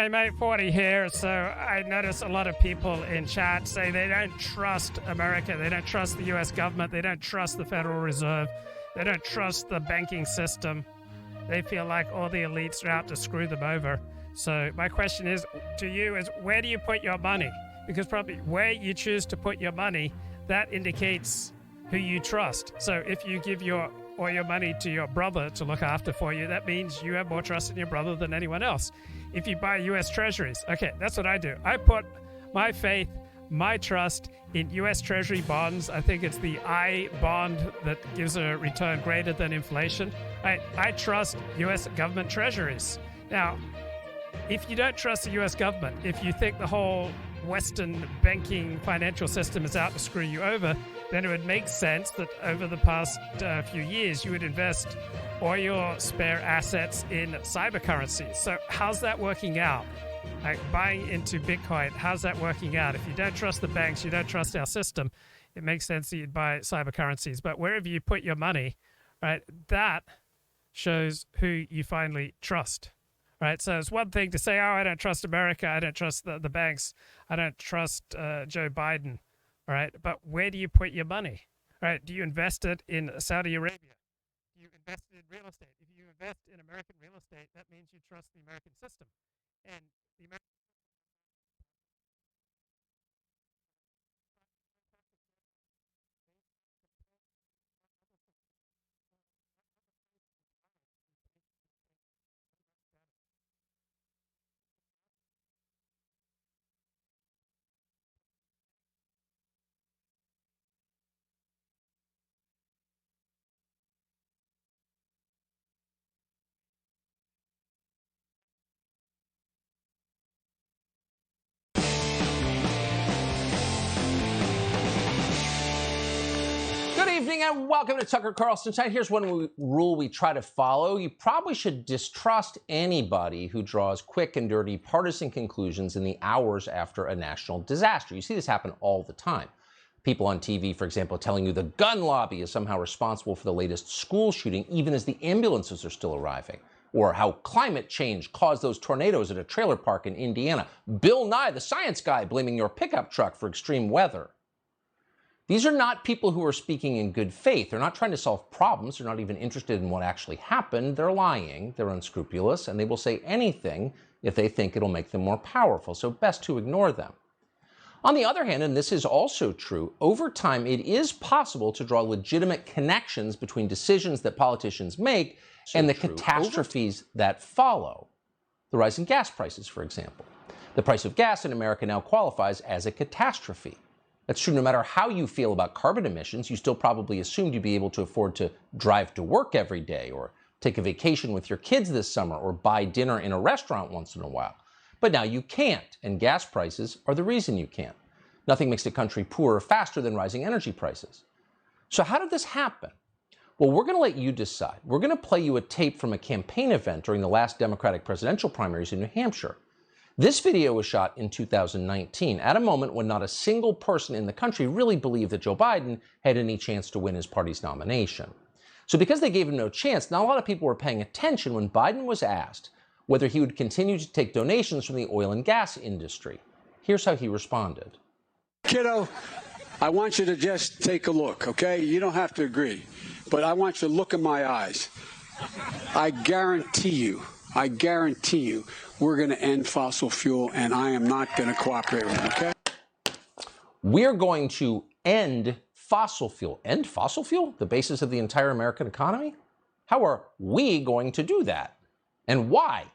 mate 40 here, so I notice a lot of people in chat say they don't trust America, they don't trust the US government, they don't trust the Federal Reserve, they don't trust the banking system. They feel like all the elites are out to screw them over. So my question is to you is, where do you put your money? Because probably where you choose to put your money, that indicates who you trust. So if you give all your money to your brother to look after for you, that means you have more trust in your brother than anyone else. If you buy US Treasuries, okay, that's what I do. I put my faith, my trust in US Treasury bonds. I think it's the I bond that gives a return greater than inflation. I trust US government treasuries. Now, if you don't trust the US government, if you think the whole Western banking financial system is out to screw you over, then it would make sense that over the past few years, you would invest all your spare assets in cyber currencies. So how's that working out? Like buying into Bitcoin, how's that working out? If you don't trust the banks, you don't trust our system, it makes sense that you'd buy cyber currencies. But wherever you put your money, right, that shows who you finally trust. Right, so it's one thing to say, oh, I don't trust America, I don't trust the banks, I don't trust Joe Biden, all right? But where do you put your money? Right? Do you invest it in Saudi Arabia? Do you invest it in real estate? If you invest in American real estate, that means you trust the American system. And the American Good evening and welcome to Tucker Carlson Tonight. Here's one rule we try to follow. You probably should distrust anybody who draws quick and dirty partisan conclusions in the hours after a national disaster. You see this happen all the time. People on TV, for example, telling you the gun lobby is somehow responsible for the latest school shooting, even as the ambulances are still arriving. Or how climate change caused those tornadoes at a trailer park in Indiana. Bill Nye, the science guy, blaming your pickup truck for extreme weather. These are not people who are speaking in good faith. They're not trying to solve problems. They're not even interested in what actually happened. They're lying. They're unscrupulous. And they will say anything if they think it'll make them more powerful. So best to ignore them. On the other hand, and this is also true, over time it is possible to draw legitimate connections between decisions that politicians make and the catastrophes that follow. The rise in gas prices, for example. The price of gas in America now qualifies as a catastrophe. That's true no matter how you feel about carbon emissions. You still probably assumed you'd be able to afford to drive to work every day or take a vacation with your kids this summer or buy dinner in a restaurant once in a while. But now you can't, and gas prices are the reason you can't. Nothing makes a country poorer faster than rising energy prices. So how did this happen? Well, we're going to let you decide. We're going to play you a tape from a campaign event during the last Democratic presidential primaries in New Hampshire. This video was shot in 2019, at a moment when not a single person in the country really believed that Joe Biden had any chance to win his party's nomination. So because they gave him no chance, not a lot of people were paying attention when Biden was asked whether he would continue to take donations from the oil and gas industry. Here's how he responded. Kiddo, I want you to just take a look, okay? You don't have to agree, but I want you to look in my eyes. I guarantee you, we're going to end fossil fuel, and I am not going to cooperate with it, okay? We're going to end fossil fuel. End fossil fuel? The basis of the entire American economy? How are we going to do that? And why?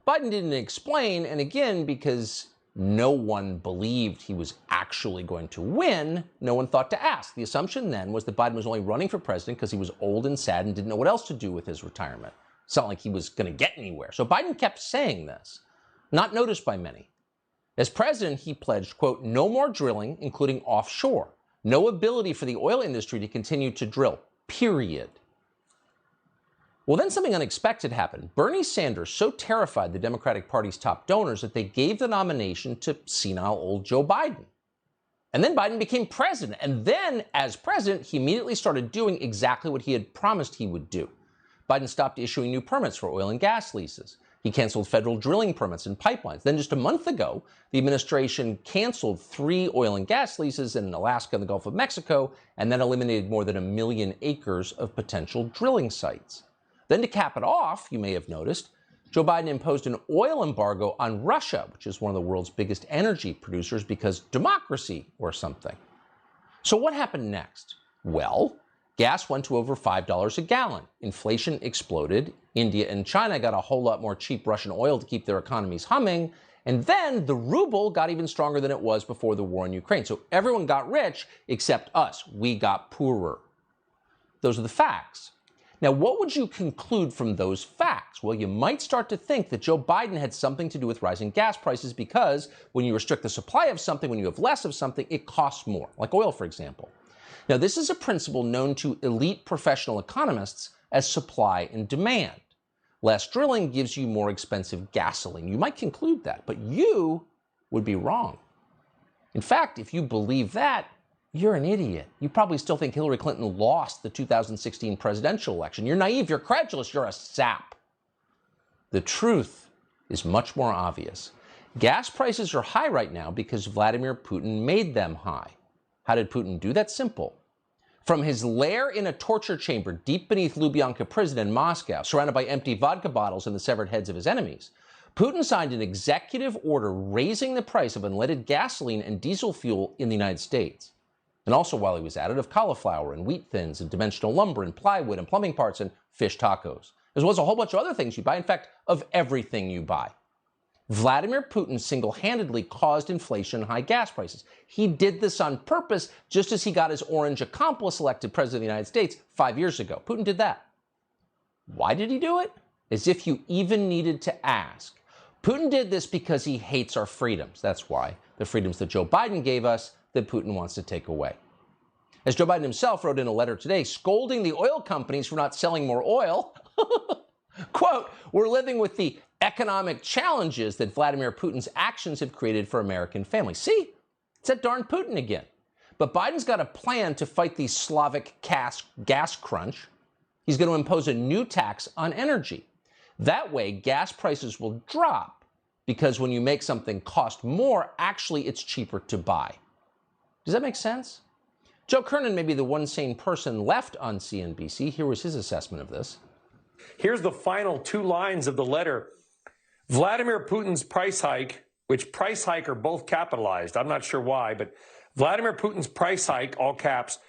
Biden didn't explain, and again, because no one believed he was actually going to win, no one thought to ask. The assumption then was that Biden was only running for president because he was old and sad and didn't know what else to do with his retirement. It's not like he was going to get anywhere. So Biden kept saying this, not noticed by many. As president, he pledged, quote, no more drilling, including offshore. No ability for the oil industry to continue to drill, period. Well, then something unexpected happened. Bernie Sanders so terrified the Democratic Party's top donors that they gave the nomination to senile old Joe Biden. And then Biden became president. And then, as president, he immediately started doing exactly what he had promised he would do. Biden stopped issuing new permits for oil and gas leases. He canceled federal drilling permits and pipelines. Then just a month ago, the administration canceled 3 oil and gas leases in Alaska and the Gulf of Mexico, and then eliminated more than 1 million acres of potential drilling sites. Then to cap it off, you may have noticed, Joe Biden imposed an oil embargo on Russia, which is one of the world's biggest energy producers, because democracy or something. So what happened next? Well, gas went to over $5 a gallon. Inflation exploded. India and China got a whole lot more cheap Russian oil to keep their economies humming. And then the ruble got even stronger than it was before the war in Ukraine. So everyone got rich except us. We got poorer. Those are the facts. Now, what would you conclude from those facts? Well, you might start to think that Joe Biden had something to do with rising gas prices because when you restrict the supply of something, when you have less of something, it costs more, like oil, for example. Now, this is a principle known to elite professional economists as supply and demand. Less drilling gives you more expensive gasoline. You might conclude that, but you would be wrong. In fact, if you believe that, you're an idiot. You probably still think Hillary Clinton lost the 2016 presidential election. You're naive, you're credulous, you're a sap. The truth is much more obvious. Gas prices are high right now because Vladimir Putin made them high. How did Putin do that? Simple. From his lair in a torture chamber deep beneath Lubyanka prison in Moscow, surrounded by empty vodka bottles and the severed heads of his enemies, Putin signed an executive order raising the price of unleaded gasoline and diesel fuel in the United States. And also, while he was at it, of cauliflower and wheat thins and dimensional lumber and plywood and plumbing parts and fish tacos, as well as a whole bunch of other things you buy. In fact, of everything you buy. Vladimir Putin single-handedly caused inflation and high gas prices. He did this on purpose, just as he got his orange accomplice elected president of the United States 5 years ago. Putin did that. Why did he do it? As if you even needed to ask. Putin did this because he hates our freedoms. That's why. The freedoms that Joe Biden gave us that Putin wants to take away. As Joe Biden himself wrote in a letter today, scolding the oil companies for not selling more oil, quote, "We're living with the economic challenges that Vladimir Putin's actions have created for American families." See, it's that darn Putin again. But Biden's got a plan to fight the Slavic gas crunch. He's going to impose a new tax on energy. That way, gas prices will drop because when you make something cost more, actually it's cheaper to buy. Does that make sense? Joe Kernan may be the one sane person left on CNBC. Here was his assessment of this. Here's the final 2 lines of the letter. Vladimir Putin's price hike, which price hike are both capitalized. I'm not sure why, but Vladimir Putin's price hike, all caps,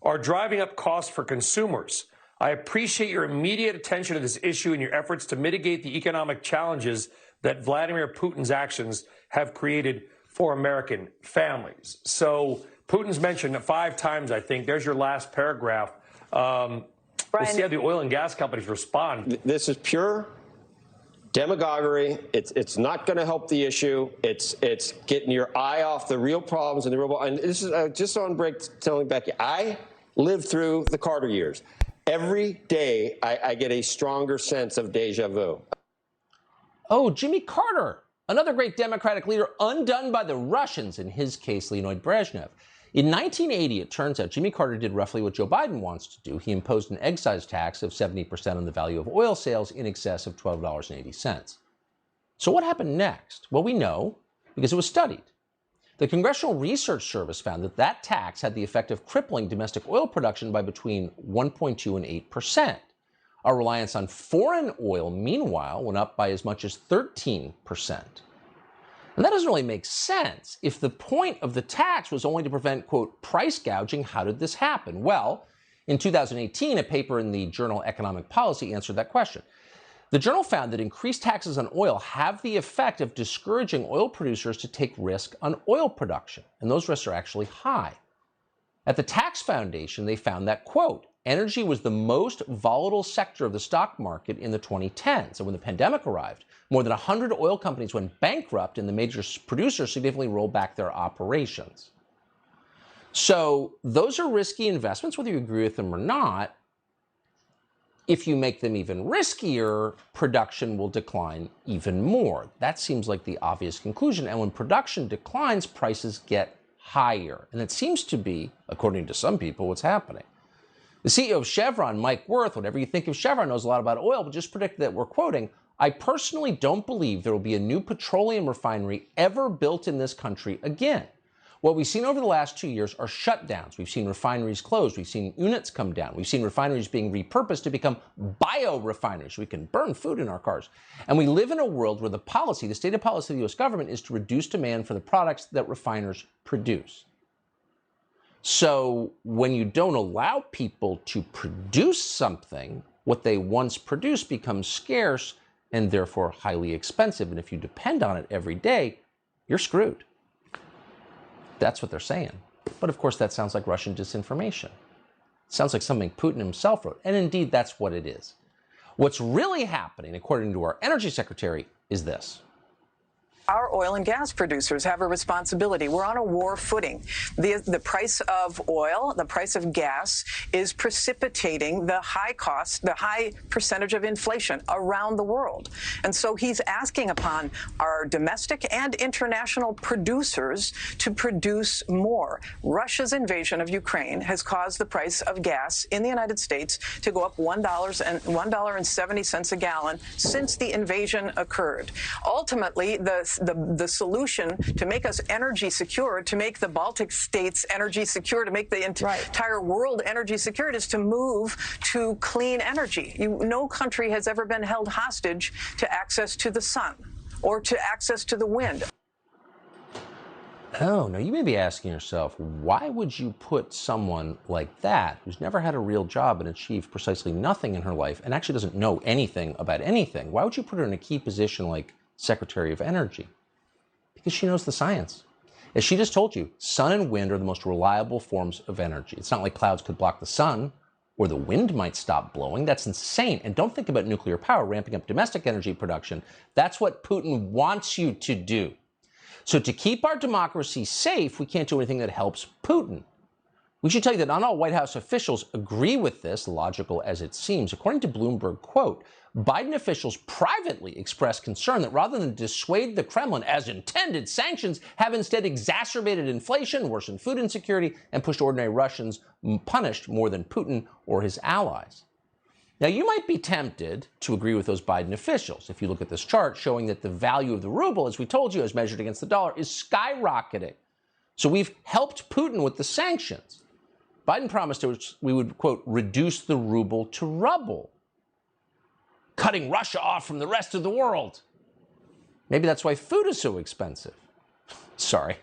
are driving up costs for consumers. I appreciate your immediate attention to this issue and your efforts to mitigate the economic challenges that Vladimir Putin's actions have created for American families. So Putin's mentioned 5 times, I think. There's your last paragraph. We'll see how the oil and gas companies respond. This is pure demagoguery. It's not going to help the issue. It's getting your eye off the real problems and the real. And this is just on break telling Becky, I lived through the Carter years. Every day I get a stronger sense of deja vu. Oh, Jimmy Carter, another great Democratic leader undone by the Russians, in his case, Leonid Brezhnev. In 1980, it turns out Jimmy Carter did roughly what Joe Biden wants to do. He imposed an excise tax of 70% on the value of oil sales in excess of $12.80. So what happened next? Well, we know because it was studied. The Congressional Research Service found that that tax had the effect of crippling domestic oil production by between 1.2 and 8%. Our reliance on foreign oil, meanwhile, went up by as much as 13%. And that doesn't really make sense. If the point of the tax was only to prevent, quote, price gouging, how did this happen? Well, in 2018, a paper in the journal Economic Policy answered that question. The journal found that increased taxes on oil have the effect of discouraging oil producers to take risk on oil production, and those risks are actually high. At the Tax Foundation, they found that, quote, energy was the most volatile sector of the stock market in the 2010s, and when the pandemic arrived, more than 100 oil companies went bankrupt and the major producers significantly rolled back their operations. So those are risky investments, whether you agree with them or not. If you make them even riskier, production will decline even more. That seems like the obvious conclusion. And when production declines, prices get higher. And it seems to be, according to some people, what's happening. The CEO of Chevron, Mike Wirth, whatever you think of Chevron, knows a lot about oil, but just predicted that, we're quoting, I personally don't believe there will be a new petroleum refinery ever built in this country again. What we've seen over the last 2 years are shutdowns. We've seen refineries closed. We've seen units come down. We've seen refineries being repurposed to become bio-refineries so we can burn food in our cars. And we live in a world where the stated policy of the U.S. government is to reduce demand for the products that refiners produce. So when you don't allow people to produce something, what they once produced becomes scarce and therefore highly expensive. And if you depend on it every day, you're screwed. That's what they're saying. But of course, that sounds like Russian disinformation. It sounds like something Putin himself wrote. And indeed, that's what it is. What's really happening, according to our energy secretary, is this. Our oil and gas producers have a responsibility. We're on a war footing. The price of oil, the price of gas is precipitating the high cost, the high percentage of inflation around the world. And so he's asking upon our domestic and international producers to produce more. Russia's invasion of Ukraine has caused the price of gas in the United States to go up $1.70 a gallon since the invasion occurred. Ultimately, the solution to make us energy secure, to make the Baltic states energy secure, to make the entire world energy secure is to move to clean energy. No country has ever been held hostage to access to the sun or to access to the wind. Oh, no, you may be asking yourself, why would you put someone like that, who's never had a real job and achieved precisely nothing in her life and actually doesn't know anything about anything, why would you put her in a key position like Secretary of Energy? Because she knows the science. As she just told you, sun and wind are the most reliable forms of energy. It's not like clouds could block the sun or the wind might stop blowing. That's insane. And don't think about nuclear power ramping up domestic energy production. That's what Putin wants you to do. So to keep our democracy safe, we can't do anything that helps Putin. We should tell you that not all White House officials agree with this, logical as it seems. According to Bloomberg, quote, Biden officials privately expressed concern that rather than dissuade the Kremlin as intended, sanctions have instead exacerbated inflation, worsened food insecurity, and pushed ordinary Russians punished more than Putin or his allies. Now, you might be tempted to agree with those Biden officials if you look at this chart showing that the value of the ruble, as we told you, as measured against the dollar, is skyrocketing. So we've helped Putin with the sanctions. Biden promised we would, quote, reduce the ruble to rubble, cutting Russia off from the rest of the world. Maybe that's why food is so expensive. Sorry.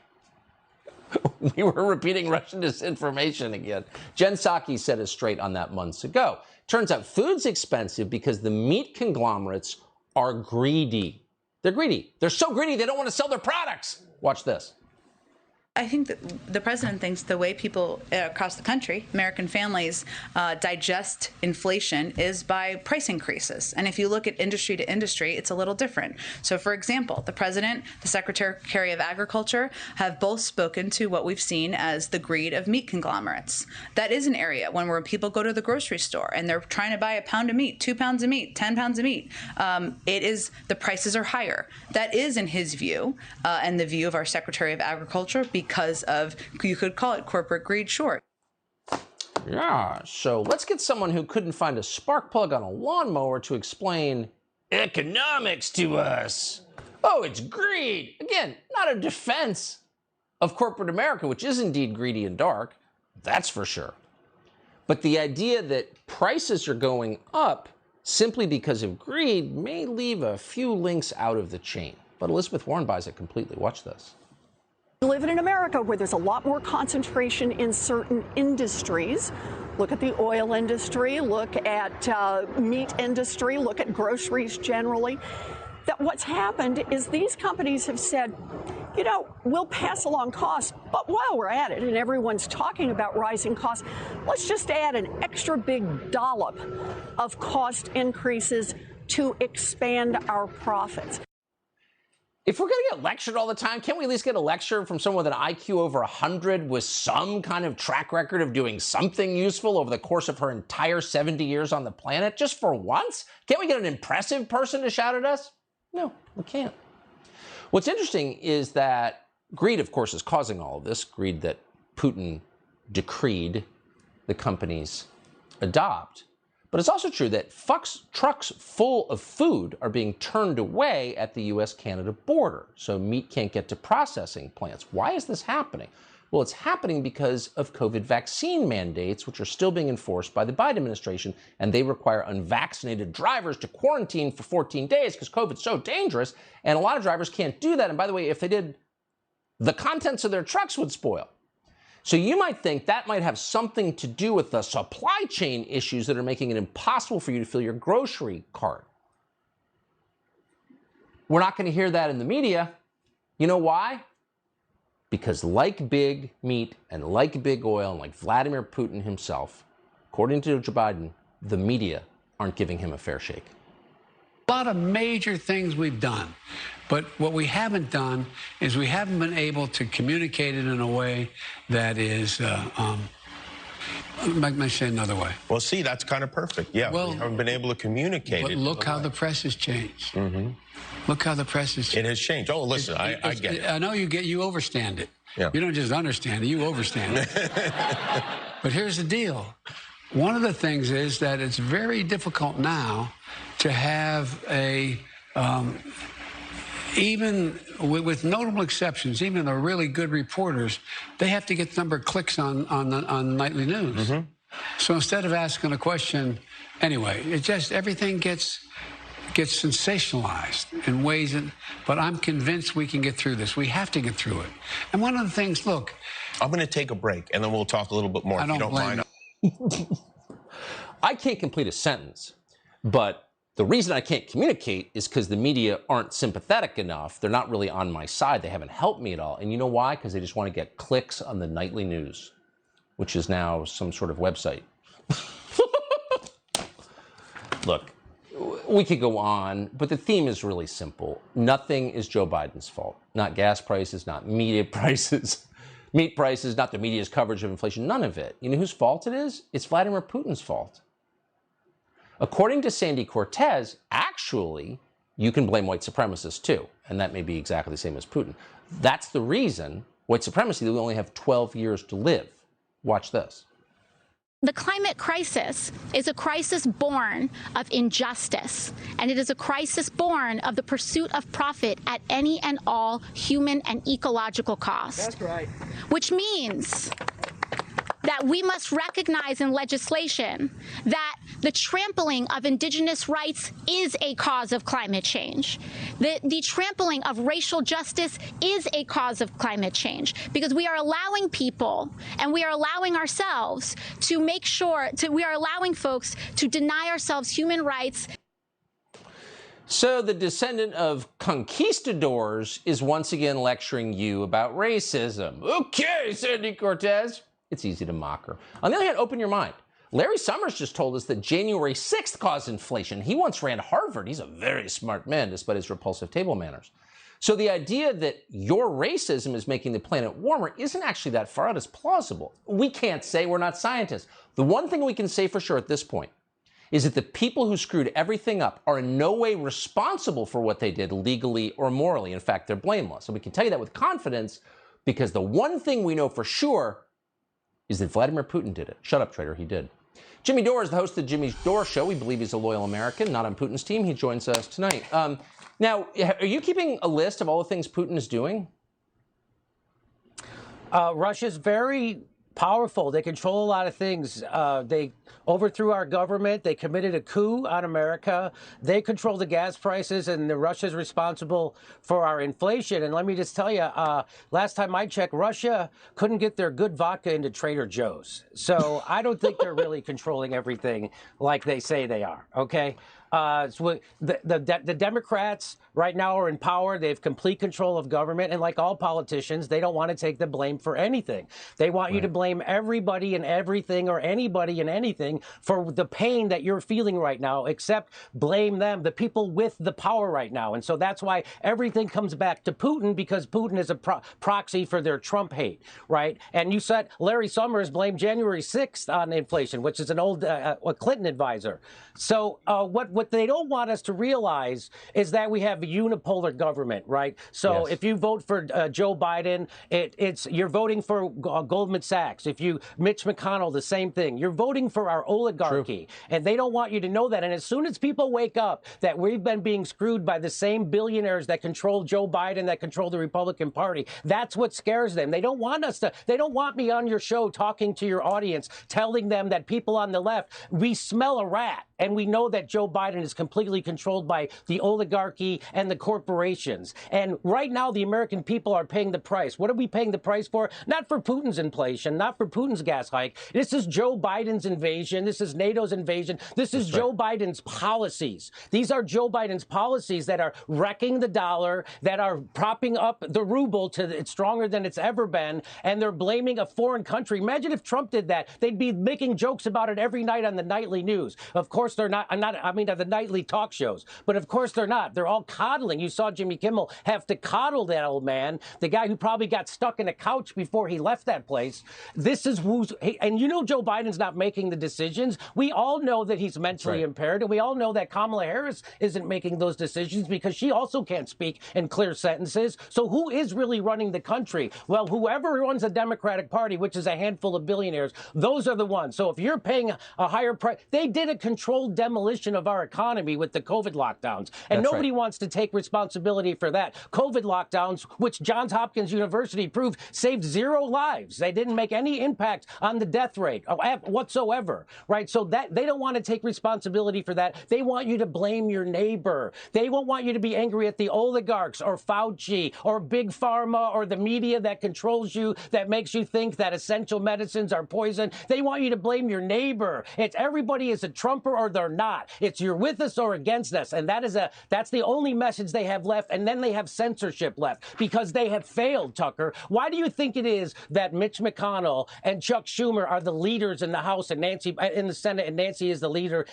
We were repeating Russian disinformation again. Jen Psaki set us straight on that months ago. Turns out food's expensive because the meat conglomerates are greedy. They're greedy. They're so greedy they don't want to sell their products. Watch this. I think that the president thinks the way people across the country, American families, digest inflation is by price increases. And if you look at industry to industry, it's a little different. So, for example, the president, the Secretary of Agriculture have both spoken to what we've seen as the greed of meat conglomerates. That is an area where people go to the grocery store and they're trying to buy a pound of meat, 2 pounds of meat, 10 pounds of meat. The prices are higher. That is, in his view, and the view of our Secretary of Agriculture, because of, you could call it corporate greed short. Yeah, so let's get someone who couldn't find a spark plug on a lawnmower to explain economics to us. Oh, it's greed. Again, not a defense of corporate America, which is indeed greedy and dark. That's for sure. But the idea that prices are going up simply because of greed may leave a few links out of the chain. But Elizabeth Warren buys it completely. Watch this. We live in America where there's a lot more concentration in certain industries. Look at the oil industry, look at meat industry, look at groceries generally. That what's happened is these companies have said, you know, we'll pass along costs, but while we're at it and everyone's talking about rising costs, let's just add an extra big dollop of cost increases to expand our profits. If we're going to get lectured all the time, can't we at least get a lecture from someone with an IQ over 100 with some kind of track record of doing something useful over the course of her entire 70 years on the planet? Just for once? Can't we get an impressive person to shout at us? No, we can't. What's interesting is that greed, of course, is causing all of this. Greed that Putin decreed the companies adopt. But it's also true that trucks full of food are being turned away at the U.S.-Canada border, so meat can't get to processing plants. Why is this happening? Well, it's happening because of COVID vaccine mandates, which are still being enforced by the Biden administration, and they require unvaccinated drivers to quarantine for 14 days because COVID's so dangerous, and a lot of drivers can't do that. And by the way, if they did, the contents of their trucks would spoil. So you might think that might have something to do with the supply chain issues that are making it impossible for you to fill your grocery cart. We're not going to hear that in the media. You know why? Because like big meat and like big oil and like Vladimir Putin himself, according to Joe Biden, the media aren't giving him a fair shake. A lot of major things we've done, but what we haven't done is we haven't been able to communicate it in a way that is, let me say another way. Well, see, that's kind of perfect. Yeah, we haven't been able to communicate it. But look how the press has changed. Mm-hmm. Look how the press has changed. It has changed. Oh, listen, I get it. I know you overstand it. Yeah. You don't just understand it, you overstand it. But here's the deal. One of the things is that it's very difficult now to have a, even with notable exceptions, even the really good reporters, they have to get the number of clicks on nightly news. Mm-hmm. So instead of asking a question, anyway, it just, everything gets sensationalized in ways that, but I'm convinced we can get through this. We have to get through it. And one of the things, look. I'm going to take a break, and then we'll talk a little bit more, if you don't mind. I can't complete a sentence, but the reason I can't communicate is because the media aren't sympathetic enough. They're not really on my side. They haven't helped me at all. And you know why? Because they just want to get clicks on the nightly news, which is now some sort of website. Look, we could go on, but the theme is really simple. Nothing is Joe Biden's fault. Not gas prices, not media prices, meat prices, not the media's coverage of inflation, none of it. You know whose fault it is? It's Vladimir Putin's fault. According to Sandy Cortez, actually, you can blame white supremacists too, and that may be exactly the same as Putin. That's the reason white supremacy, that we only have 12 years to live. Watch this. The climate crisis is a crisis born of injustice, and it is a crisis born of the pursuit of profit at any and all human and ecological cost. That's right. Which means that we must recognize in legislation that the trampling of indigenous rights is a cause of climate change. The trampling of racial justice is a cause of climate change, because we are allowing people and we are allowing ourselves to make sure, we are allowing folks to deny ourselves human rights. So the descendant of conquistadors is once again lecturing you about racism. Okay, Sandy Cortez. It's easy to mock her. On the other hand, open your mind. Larry Summers just told us that January 6th caused inflation. He once ran Harvard. He's a very smart man, despite his repulsive table manners. So the idea that your racism is making the planet warmer isn't actually that far out. It's plausible. We can't say, we're not scientists. The one thing we can say for sure at this point is that the people who screwed everything up are in no way responsible for what they did legally or morally. In fact, they're blameless. And we can tell you that with confidence, because the one thing we know for sure is that Vladimir Putin did it. Shut up, traitor, he did. Jimmy Dore is the host of the Jimmy Dore Show. We believe he's a loyal American, not on Putin's team. He joins us tonight. Now, are you keeping a list of all the things Putin is doing? Russia's very powerful. They control a lot of things. They overthrew our government. They committed a coup on America. They control the gas prices, and Russia's responsible for our inflation. And let me just tell you, last time I checked, Russia couldn't get their good vodka into Trader Joe's. So I don't think they're really controlling everything like they say they are, okay? So the Democrats right now are in power. They have complete control of government. And like all politicians, they don't want to take the blame for anything. They want you to blame everybody and everything, or anybody and anything, for the pain that you're feeling right now, except blame them, the people with the power right now. And so that's why everything comes back to Putin, because Putin is a proxy for their Trump hate, right? And you said Larry Summers blamed January 6th on inflation, which is an old Clinton advisor. So what they don't want us to realize is that we have a unipolar government, right? So if you vote for Joe Biden, you're voting for Goldman Sachs. tax. If you, Mitch McConnell, the same thing. You're voting for our oligarchy, and they don't want you to know that. And as soon as people wake up that we've been being screwed by the same billionaires that control Joe Biden, that control the Republican Party, that's what scares them. They don't want us to, they don't want me on your show talking to your audience, telling them that people on the left, we smell a rat. And we know that Joe Biden is completely controlled by the oligarchy and the corporations. And right now, the American people are paying the price. What are we paying the price for? Not for Putin's inflation, not for Putin's gas hike. This is Joe Biden's invasion. This is NATO's invasion. This is Joe Biden's policies. These are Joe Biden's policies that are wrecking the dollar, that are propping up the ruble to it's stronger than it's ever been, and they're blaming a foreign country. Imagine if Trump did that. They'd be making jokes about it every night on the nightly news. Of course, they're not. I mean, the nightly talk shows. But of course, they're not. They're all coddling. You saw Jimmy Kimmel have to coddle that old man, the guy who probably got stuck in a couch before he left that place. This is who's, and you know, Joe Biden's not making the decisions. We all know that he's mentally impaired, and we all know that Kamala Harris isn't making those decisions because she also can't speak in clear sentences. So who is really running the country? Well, whoever runs the Democratic Party, which is a handful of billionaires, those are the ones. So if you're paying a higher price, they did a controlled demolition of our economy with the COVID lockdowns. And nobody wants to take responsibility for that. COVID lockdowns, which Johns Hopkins University proved saved 0 lives. They didn't make any impact on the death rate whatsoever, right? So that they don't want to take responsibility for that. They want you to blame your neighbor. They won't want you to be angry at the oligarchs or Fauci or Big Pharma or the media that controls you, that makes you think that essential medicines are poison. They want you to blame your neighbor. It's everybody is a Trumper or they're not. It's you're with us or against us. And that's the only message they have left. And then they have censorship left because they have failed, Tucker. Why do you think it is that Mitch McConnell and Chuck Schumer are the leaders in the House and Nancy in the Senate, and Nancy is the leader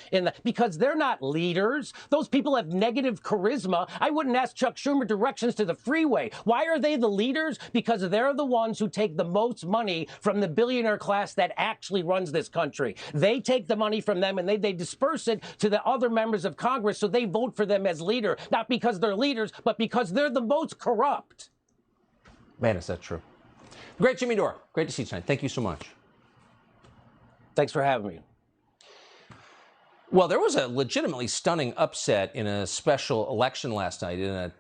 because they're not leaders. Those people have negative charisma. I wouldn't ask Chuck Schumer directions to the freeway. Why are they the leaders? Because they're the ones who take the most money from the billionaire class that actually runs this country. They take the money from them and they disperse it to the other members of Congress, so they vote for them as leader, not because they're leaders, but because they're the most corrupt. Man, is that true. Great, Jimmy Dore. Great to see you tonight. Thank you so much. Thanks for having me. Well, there was a legitimately stunning upset in a special election last night in an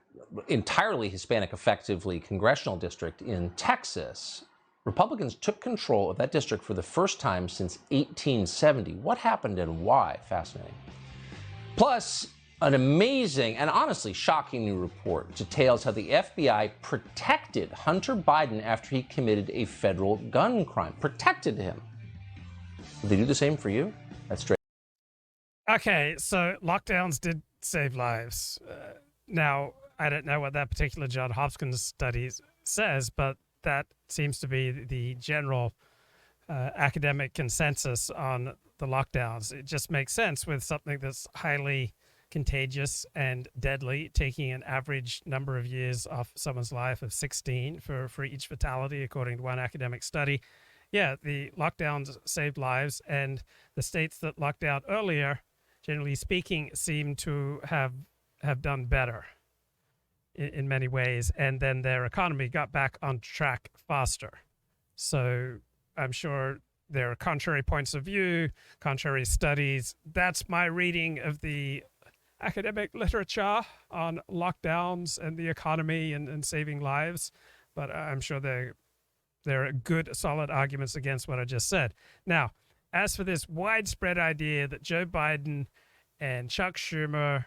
entirely Hispanic, effectively, congressional district in Texas. Republicans took control of that district for the first time since 1870. What happened and why? Fascinating. Plus, an amazing and honestly shocking new report details how the FBI protected Hunter Biden after he committed a federal gun crime. Protected him. Will they do the same for you? That's straight. Okay, so lockdowns did save lives. Now, I don't know what that particular Johns Hopkins study says, but that seems to be the general academic consensus on the lockdowns. It just makes sense with something that's highly contagious and deadly, taking an average number of years off someone's life of 16 for each fatality, according to one academic study. Yeah, the lockdowns saved lives, and the states that locked down earlier, generally speaking, seem to have done better in many ways, and then their economy got back on track faster. So I'm sure there are contrary points of view, contrary studies. That's my reading of the academic literature on lockdowns and the economy and saving lives. But I'm sure there are good, solid arguments against what I just said. Now, as for this widespread idea that Joe Biden and Chuck Schumer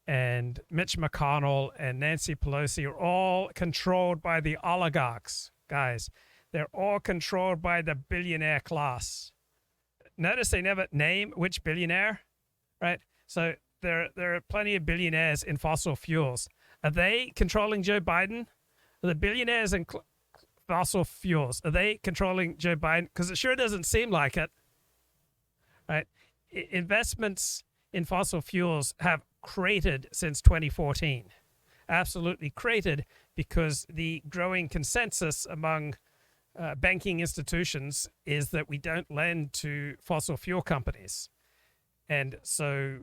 and Mitch McConnell and Nancy Pelosi are all controlled by the oligarchs. Guys, they're all controlled by the billionaire class. Notice they never name which billionaire, right? So there are plenty of billionaires in fossil fuels. Are they controlling Joe Biden? Are the billionaires in fossil fuels, are they controlling Joe Biden? Because it sure doesn't seem like it, right? Investments in fossil fuels have cratered since 2014. Absolutely cratered, because the growing consensus among banking institutions is that we don't lend to fossil fuel companies. And so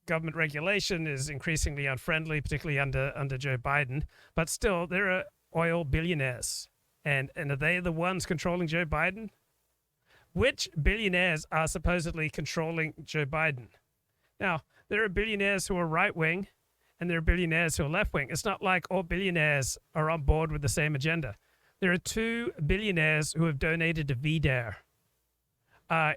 government regulation is increasingly unfriendly, particularly under Joe Biden. But still, there are oil billionaires. And are they the ones controlling Joe Biden? which billionaires are supposedly controlling Joe Biden? Now, there are billionaires who are right-wing, and there are billionaires who are left-wing. It's not like all billionaires are on board with the same agenda. There are 2 billionaires who have donated to VDARE.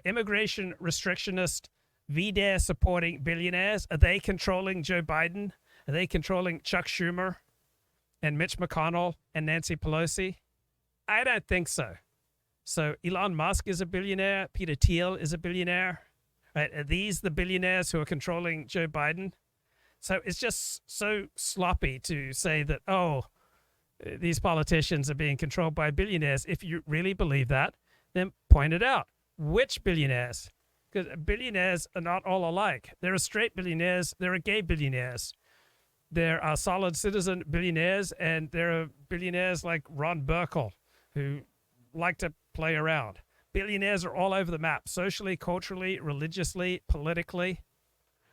Immigration restrictionist, VDARE-supporting billionaires. Are they controlling Joe Biden? Are they controlling Chuck Schumer and Mitch McConnell and Nancy Pelosi? I don't think so. So Elon Musk is a billionaire. Peter Thiel is a billionaire. Right? Are these the billionaires who are controlling Joe Biden? So it's just so sloppy to say that, oh, these politicians are being controlled by billionaires. If you really believe that, then point it out. Which billionaires? Because billionaires are not all alike. There are straight billionaires. There are gay billionaires. There are solid citizen billionaires, and there are billionaires like Ron Burkle who like to play around. Billionaires are all over the map, socially, culturally, religiously, politically.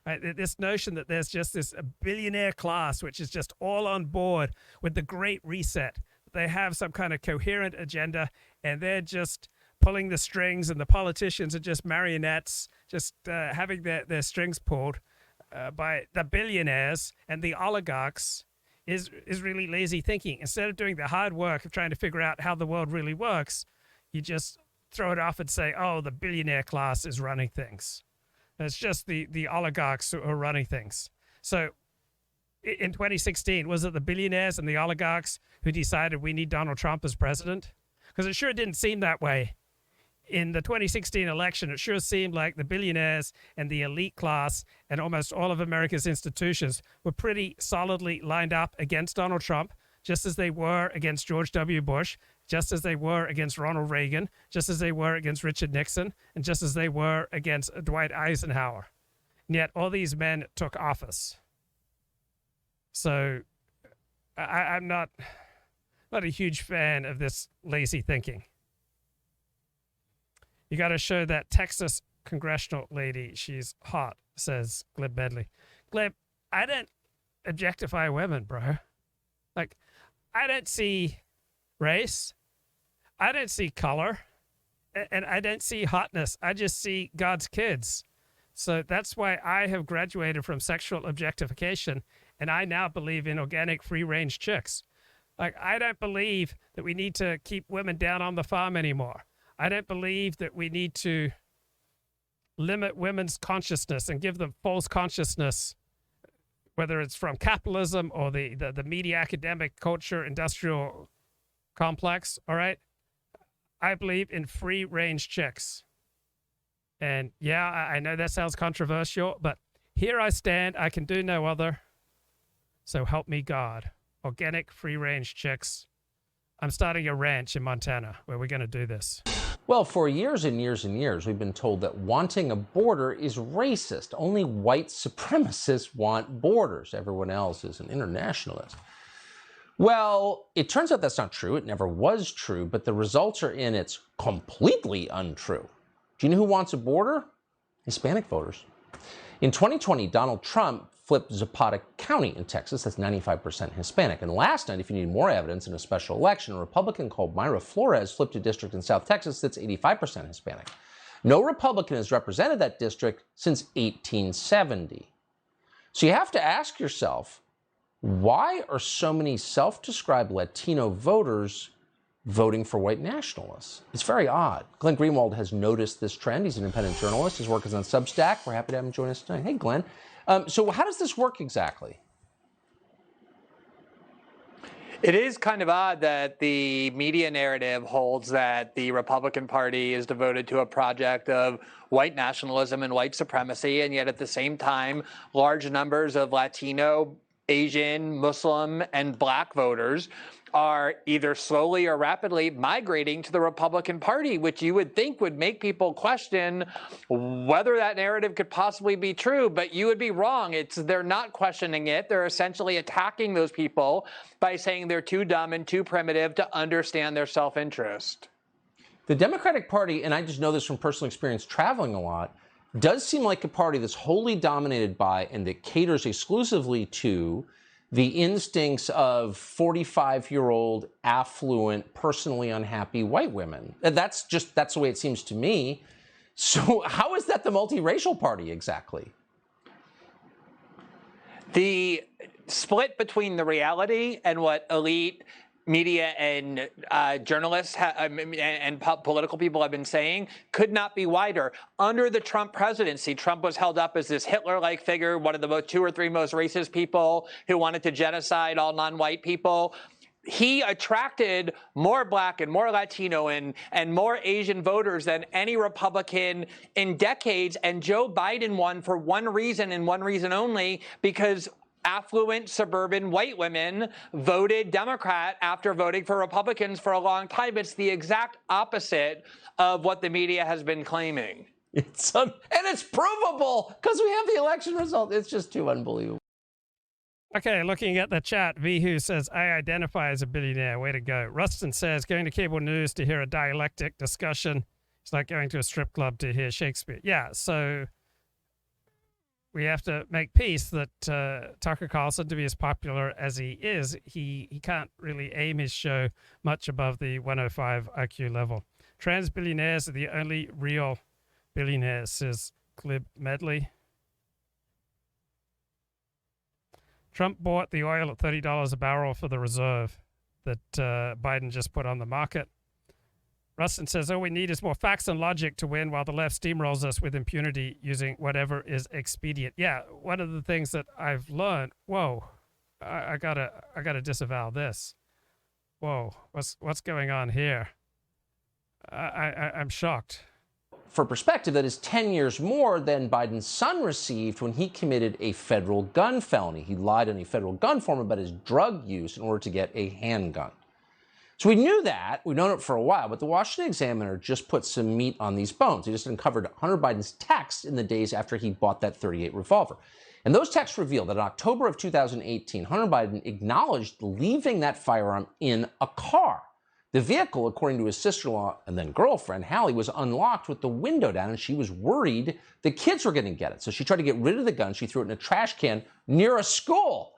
Right? This notion that there's just this billionaire class which is just all on board with the Great Reset. They have some kind of coherent agenda, and they're just pulling the strings, and the politicians are just marionettes, just having their strings pulled by the billionaires and the oligarchs is really lazy thinking. Instead of doing the hard work of trying to figure out how the world really works, you just throw it off and say, oh, the billionaire class is running things. It's just the oligarchs who are running things. So in 2016, was it the billionaires and the oligarchs who decided we need Donald Trump as president? Because it sure didn't seem that way. In the 2016 election, it sure seemed like the billionaires and the elite class and almost all of America's institutions were pretty solidly lined up against Donald Trump, just as they were against George W. Bush, just as they were against Ronald Reagan, just as they were against Richard Nixon, and just as they were against Dwight Eisenhower. And yet all these men took office. So I'm not a huge fan of this lazy thinking. You got to show that Texas congressional lady. She's hot, says Gleb Medley. Gleb, I don't objectify women, bro. Like, I don't see race. I don't see color. And I don't see hotness. I just see God's kids. So that's why I have graduated from sexual objectification, and I now believe in organic free-range chicks. Like, I don't believe that we need to keep women down on the farm anymore. I don't believe that we need to limit women's consciousness and give them false consciousness, whether it's from capitalism or the media, academic, culture, industrial complex, all right? I believe in free-range chicks. And yeah, I know that sounds controversial, but here I stand. I can do no other. So help me God. Organic free-range chicks. I'm starting a ranch in Montana where we're going to do this. Well, for years and years and years, we've been told that wanting a border is racist. Only white supremacists want borders. Everyone else is an internationalist. Well, it turns out that's not true. It never was true, but the results are in it's completely untrue. Do you know who wants a border? Hispanic voters. In 2020, Donald Trump flipped Zapata County in Texas. That's 95% Hispanic. And last night, if you need more evidence in a special election, a Republican called Mayra Flores flipped a district in South Texas that's 85% Hispanic. No Republican has represented that district since 1870. So you have to ask yourself, why are so many self-described Latino voters voting for white nationalists? It's very odd. Glenn Greenwald has noticed this trend. He's an independent journalist. His work is on Substack. We're happy to have him join us tonight. Hey, Glenn. So how does this work exactly? It is kind of odd that the media narrative holds that the Republican Party is devoted to a project of white nationalism and white supremacy, and yet at the same time, large numbers of Latino, Asian, Muslim, and Black voters are either slowly or rapidly migrating to the Republican Party, which you would think would make people question whether that narrative could possibly be true, but you would be wrong. They're not questioning it. They're essentially attacking those people by saying they're too dumb and too primitive to understand their self-interest. The Democratic Party, and I just know this from personal experience traveling a lot, does seem like a party that's wholly dominated by and that caters exclusively to the instincts of 45-year-old, affluent, personally unhappy white women. That's the way it seems to me. So how is that the multiracial party exactly? The split between the reality and what elite media and journalists and political people have been saying could not be wider. Under the Trump presidency, Trump was held up as this Hitler-like figure, one of the 2 or 3 most racist people who wanted to genocide all non-white people. He attracted more Black and more Latino and more Asian voters than any Republican in decades. And Joe Biden won for one reason and one reason only, because affluent suburban white women voted Democrat after voting for Republicans for a long time. It's the exact opposite of what the media has been claiming. And it's provable because we have the election result. It's just too unbelievable. Okay, looking at the chat, Vihu says, I identify as a billionaire. Way to go. Rustin says, going to cable news to hear a dialectic discussion. It's like going to a strip club to hear Shakespeare. Yeah, so we have to make peace that Tucker Carlson, to be as popular as he is, he can't really aim his show much above the 105 IQ level. Trans billionaires are the only real billionaires, says Glib Medley. Trump bought the oil at $30 a barrel for the reserve that Biden just put on the market. Rustin says, all we need is more facts and logic to win while the left steamrolls us with impunity using whatever is expedient. Yeah, one of the things that I've learned, whoa, I gotta disavow this. Whoa, what's going on here? I'm shocked. For perspective, that is 10 years more than Biden's son received when he committed a federal gun felony. He lied on a federal gun form about his drug use in order to get a handgun. So we knew that. We've known it for a while, but the Washington Examiner just put some meat on these bones. He just uncovered Hunter Biden's texts in the days after he bought that .38 revolver. And those texts revealed that in October of 2018, Hunter Biden acknowledged leaving that firearm in a car. The vehicle, according to his sister-in-law and then girlfriend, Hallie, was unlocked with the window down, and she was worried the kids were going to get it. So she tried to get rid of the gun. She threw it in a trash can near a school.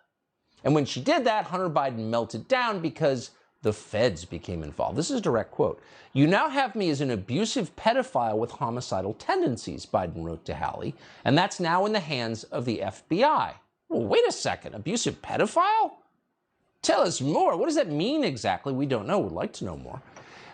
And when she did that, Hunter Biden melted down because the feds became involved. This is a direct quote. You now have me as an abusive pedophile with homicidal tendencies, Biden wrote to Hallie, and that's now in the hands of the FBI. Well, wait a second, abusive pedophile? Tell us more. What does that mean exactly? We don't know. We'd like to know more.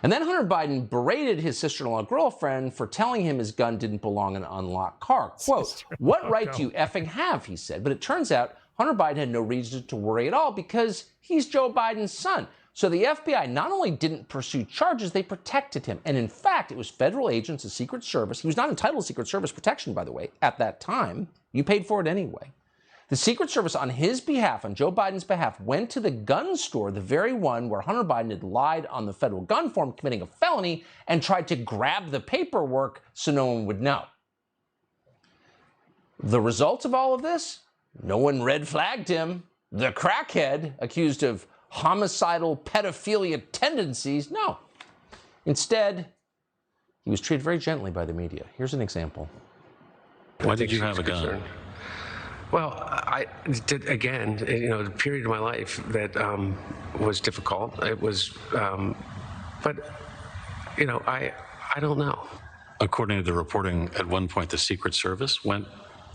And then Hunter Biden berated his sister-in-law girlfriend for telling him his gun didn't belong in an unlocked car. Quote, what right do you effing have, he said. But it turns out Hunter Biden had no reason to worry at all because he's Joe Biden's son. So the FBI not only didn't pursue charges, they protected him. And in fact, it was federal agents, the Secret Service. He was not entitled to Secret Service protection, by the way, at that time. You paid for it anyway. The Secret Service, on his behalf, on Joe Biden's behalf, went to the gun store, the very one where Hunter Biden had lied on the federal gun form, committing a felony, and tried to grab the paperwork so no one would know. The result of all of this? No one red flagged him. The crackhead, accused of homicidal pedophilia tendencies, no. Instead, he was treated very gently by the media. Here's an example. Why did you have a gun? Well, I did, again, the period of my life that was difficult. It was, but, I don't know. According to the reporting, at one point, the Secret Service went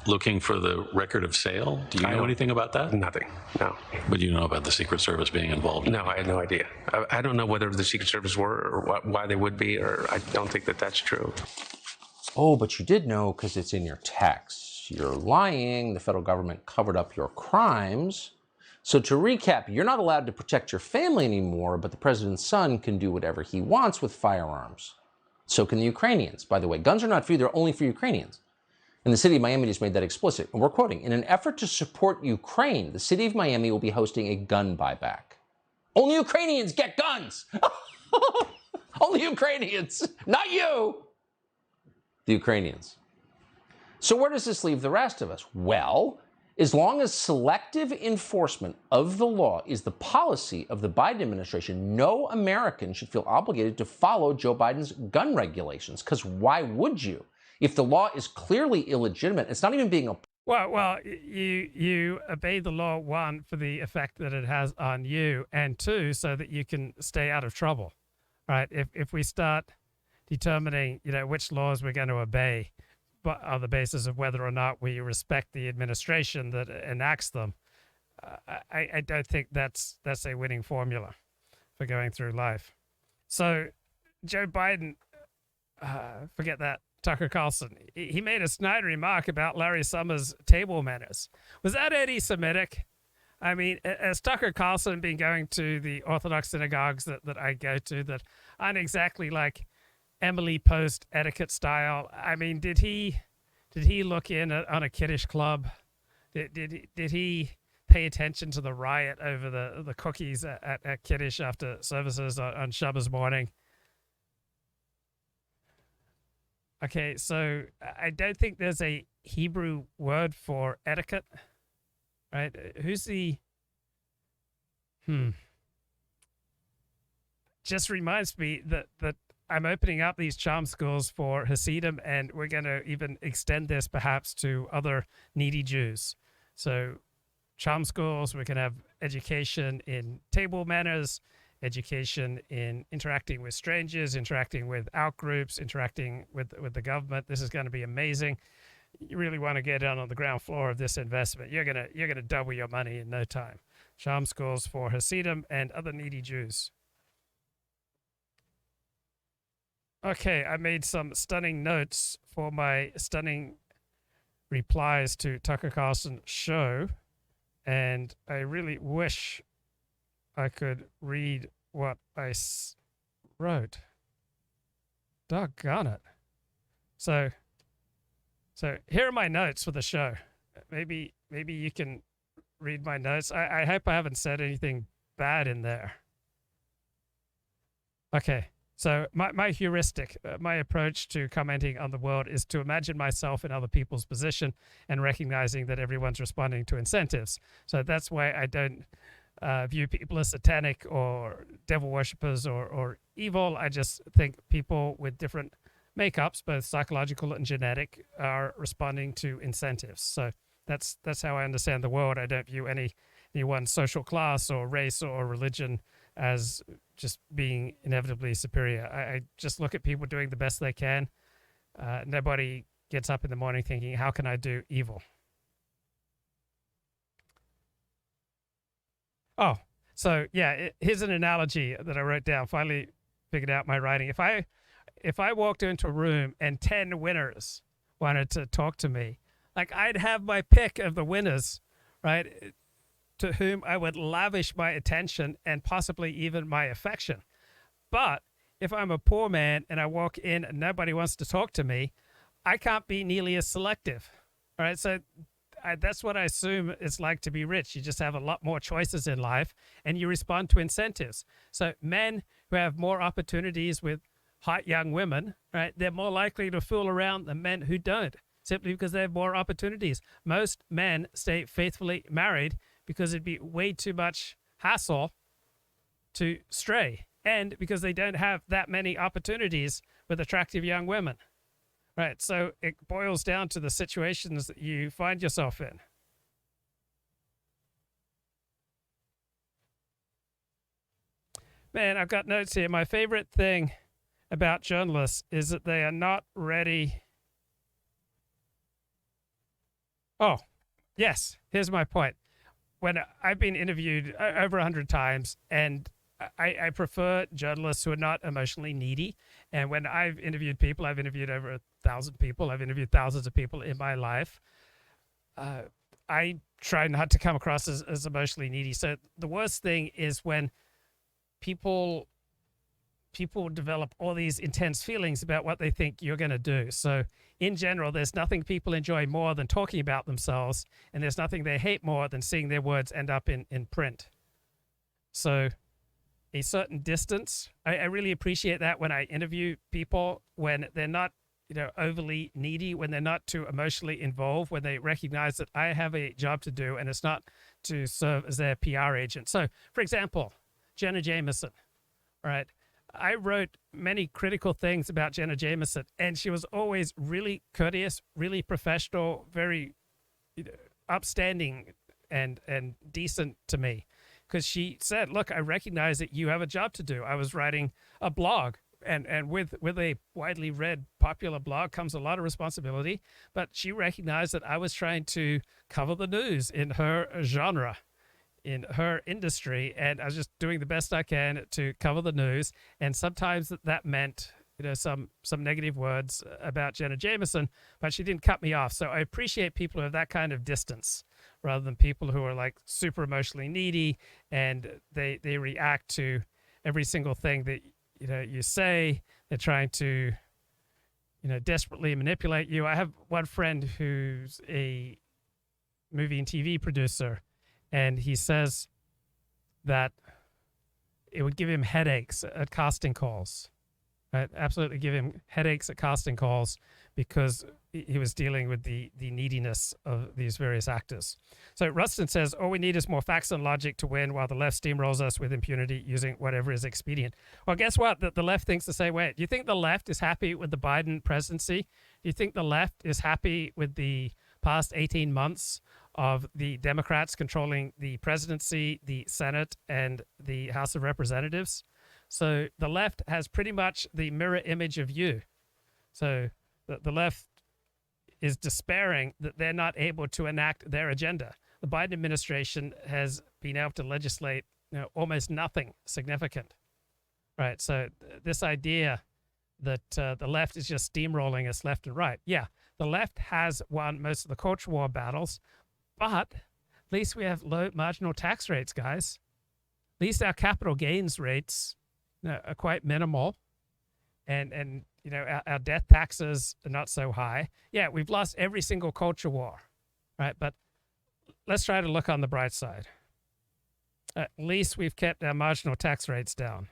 looking for the record of sale. Do you know anything about that? Nothing, no. But you know about the Secret Service being involved? No, I had no idea. I don't know whether the Secret Service were or why they would be, or I don't think that that's true. Oh, but you did know because it's in your texts. You're lying. The federal government covered up your crimes. So to recap, you're not allowed to protect your family anymore, but the president's son can do whatever he wants with firearms. So can the Ukrainians. By the way, guns are not free. They're only for Ukrainians. And the city of Miami just made that explicit. And we're quoting, in an effort to support Ukraine, the city of Miami will be hosting a gun buyback. Only Ukrainians get guns. Only Ukrainians, not you. The Ukrainians. So where does this leave the rest of us? Well, as long as selective enforcement of the law is the policy of the Biden administration, no American should feel obligated to follow Joe Biden's gun regulations. Because why would you? If the law is clearly illegitimate, it's not even being applied. Well, you obey the law, one, for the effect that it has on you, and two, so that you can stay out of trouble, right? If we start determining, which laws we're going to obey, but on the basis of whether or not we respect the administration that enacts them, I don't think that's a winning formula for going through life. So Joe Biden, forget that. Tucker Carlson, he made a snide remark about Larry Summers' table manners. Was that anti-Semitic? I mean, has Tucker Carlson been going to the Orthodox synagogues that I go to that aren't exactly like Emily Post etiquette style? I mean, did he look in on a Kiddush club? Did he pay attention to the riot over the cookies at Kiddush after services on Shabbos morning? Okay, so I don't think there's a Hebrew word for etiquette, right? Who's the... Just reminds me that I'm opening up these charm schools for Hasidim, and we're going to even extend this perhaps to other needy Jews. So charm schools, we can have education in table manners, education in interacting with strangers, interacting with outgroups, interacting with the government. This is going to be amazing. You really want to get down on the ground floor of this investment. You're gonna double your money in no time. Charm schools for Hasidim and other needy Jews. Okay, I made some stunning notes for my stunning replies to Tucker Carlson's show, and I really wish I could read what I wrote. Doggone it. So here are my notes for the show. Maybe you can read my notes. I hope I haven't said anything bad in there. Okay, so my heuristic, my approach to commenting on the world is to imagine myself in other people's position and recognizing that everyone's responding to incentives. So that's why I don't view people as satanic or devil worshippers or evil. I just think people with different makeups, both psychological and genetic, are responding to incentives. So that's how I understand the world. I don't view any one social class or race or religion as just being inevitably superior. I just look at people doing the best they can. Nobody gets up in the morning thinking, how can I do evil? Oh, so yeah, here's an analogy that I wrote down. Finally figured out my writing. If I walked into a room and 10 winners wanted to talk to me, like I'd have my pick of the winners, right, to whom I would lavish my attention and possibly even my affection. But if I'm a poor man and I walk in and nobody wants to talk to me, I can't be nearly as selective. All right, so that's what I assume it's like to be rich. You just have a lot more choices in life and you respond to incentives. So men who have more opportunities with hot young women, right, they're more likely to fool around than men who don't, simply because they have more opportunities. Most men stay faithfully married because it'd be way too much hassle to stray, and because they don't have that many opportunities with attractive young women. Right, so it boils down to the situations that you find yourself in. Man, I've got notes here. My favorite thing about journalists is that they are not ready. Oh, yes, here's my point. When I've been interviewed over 100 times, and I prefer journalists who are not emotionally needy. And when I've interviewed people, I've interviewed over 1,000 people. I've interviewed thousands of people in my life. I try not to come across as emotionally needy. So the worst thing is when people develop all these intense feelings about what they think you're going to do. So in general, there's nothing people enjoy more than talking about themselves, and there's nothing they hate more than seeing their words end up in print. So a certain distance, I really appreciate that when I interview people, when they're not overly needy, when they're not too emotionally involved, when they recognize that I have a job to do and it's not to serve as their PR agent. So, for example, Jenna Jameson, right? I wrote many critical things about Jenna Jameson, and she was always really courteous, really professional, very upstanding and decent to me, because she said, look, I recognize that you have a job to do. I was writing a blog, and with a widely read popular blog comes a lot of responsibility, but she recognized that I was trying to cover the news in her genre, in her industry, and I was just doing the best I can to cover the news. And sometimes that meant, some negative words about Jenna Jameson, but she didn't cut me off. So I appreciate people who have that kind of distance, rather than people who are like super emotionally needy and they react to every single thing that you say. They're trying to desperately manipulate you. I have one friend who's a movie and TV producer, and he says that it would give him headaches at casting calls. Right? Absolutely give him headaches at casting calls because he was dealing with the neediness of these various actors. So Rustin says, all we need is more facts and logic to win, while the left steamrolls us with impunity using whatever is expedient. Well, guess what? The left thinks the same way. Do you think the left is happy with the Biden presidency? Do you think the left is happy with the past 18 months of the Democrats controlling the presidency, the Senate, and the House of Representatives? So the left has pretty much the mirror image of you. So the left is despairing that they're not able to enact their agenda. The Biden administration has been able to legislate almost nothing significant. Right. So this idea that the left is just steamrolling us left and right. Yeah, the left has won most of the culture war battles, but at least we have low marginal tax rates, guys. At least our capital gains rates are quite minimal, and our death taxes are not so high. Yeah, we've lost every single culture war, right? But let's try to look on the bright side. At least we've kept our marginal tax rates down.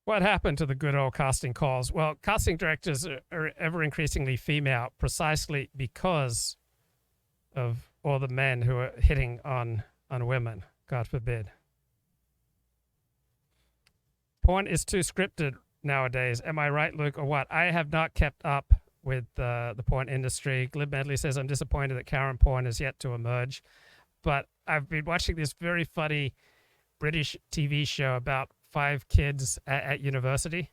What happened to the good old casting calls? Well, casting directors are ever increasingly female precisely because of all the men who are hitting on women, God forbid. Porn is too scripted nowadays. Am I right, Luke, or what? I have not kept up with the porn industry. Glib Medley says, I'm disappointed that Karen porn is yet to emerge. But I've been watching this very funny British TV show about 5 kids at university.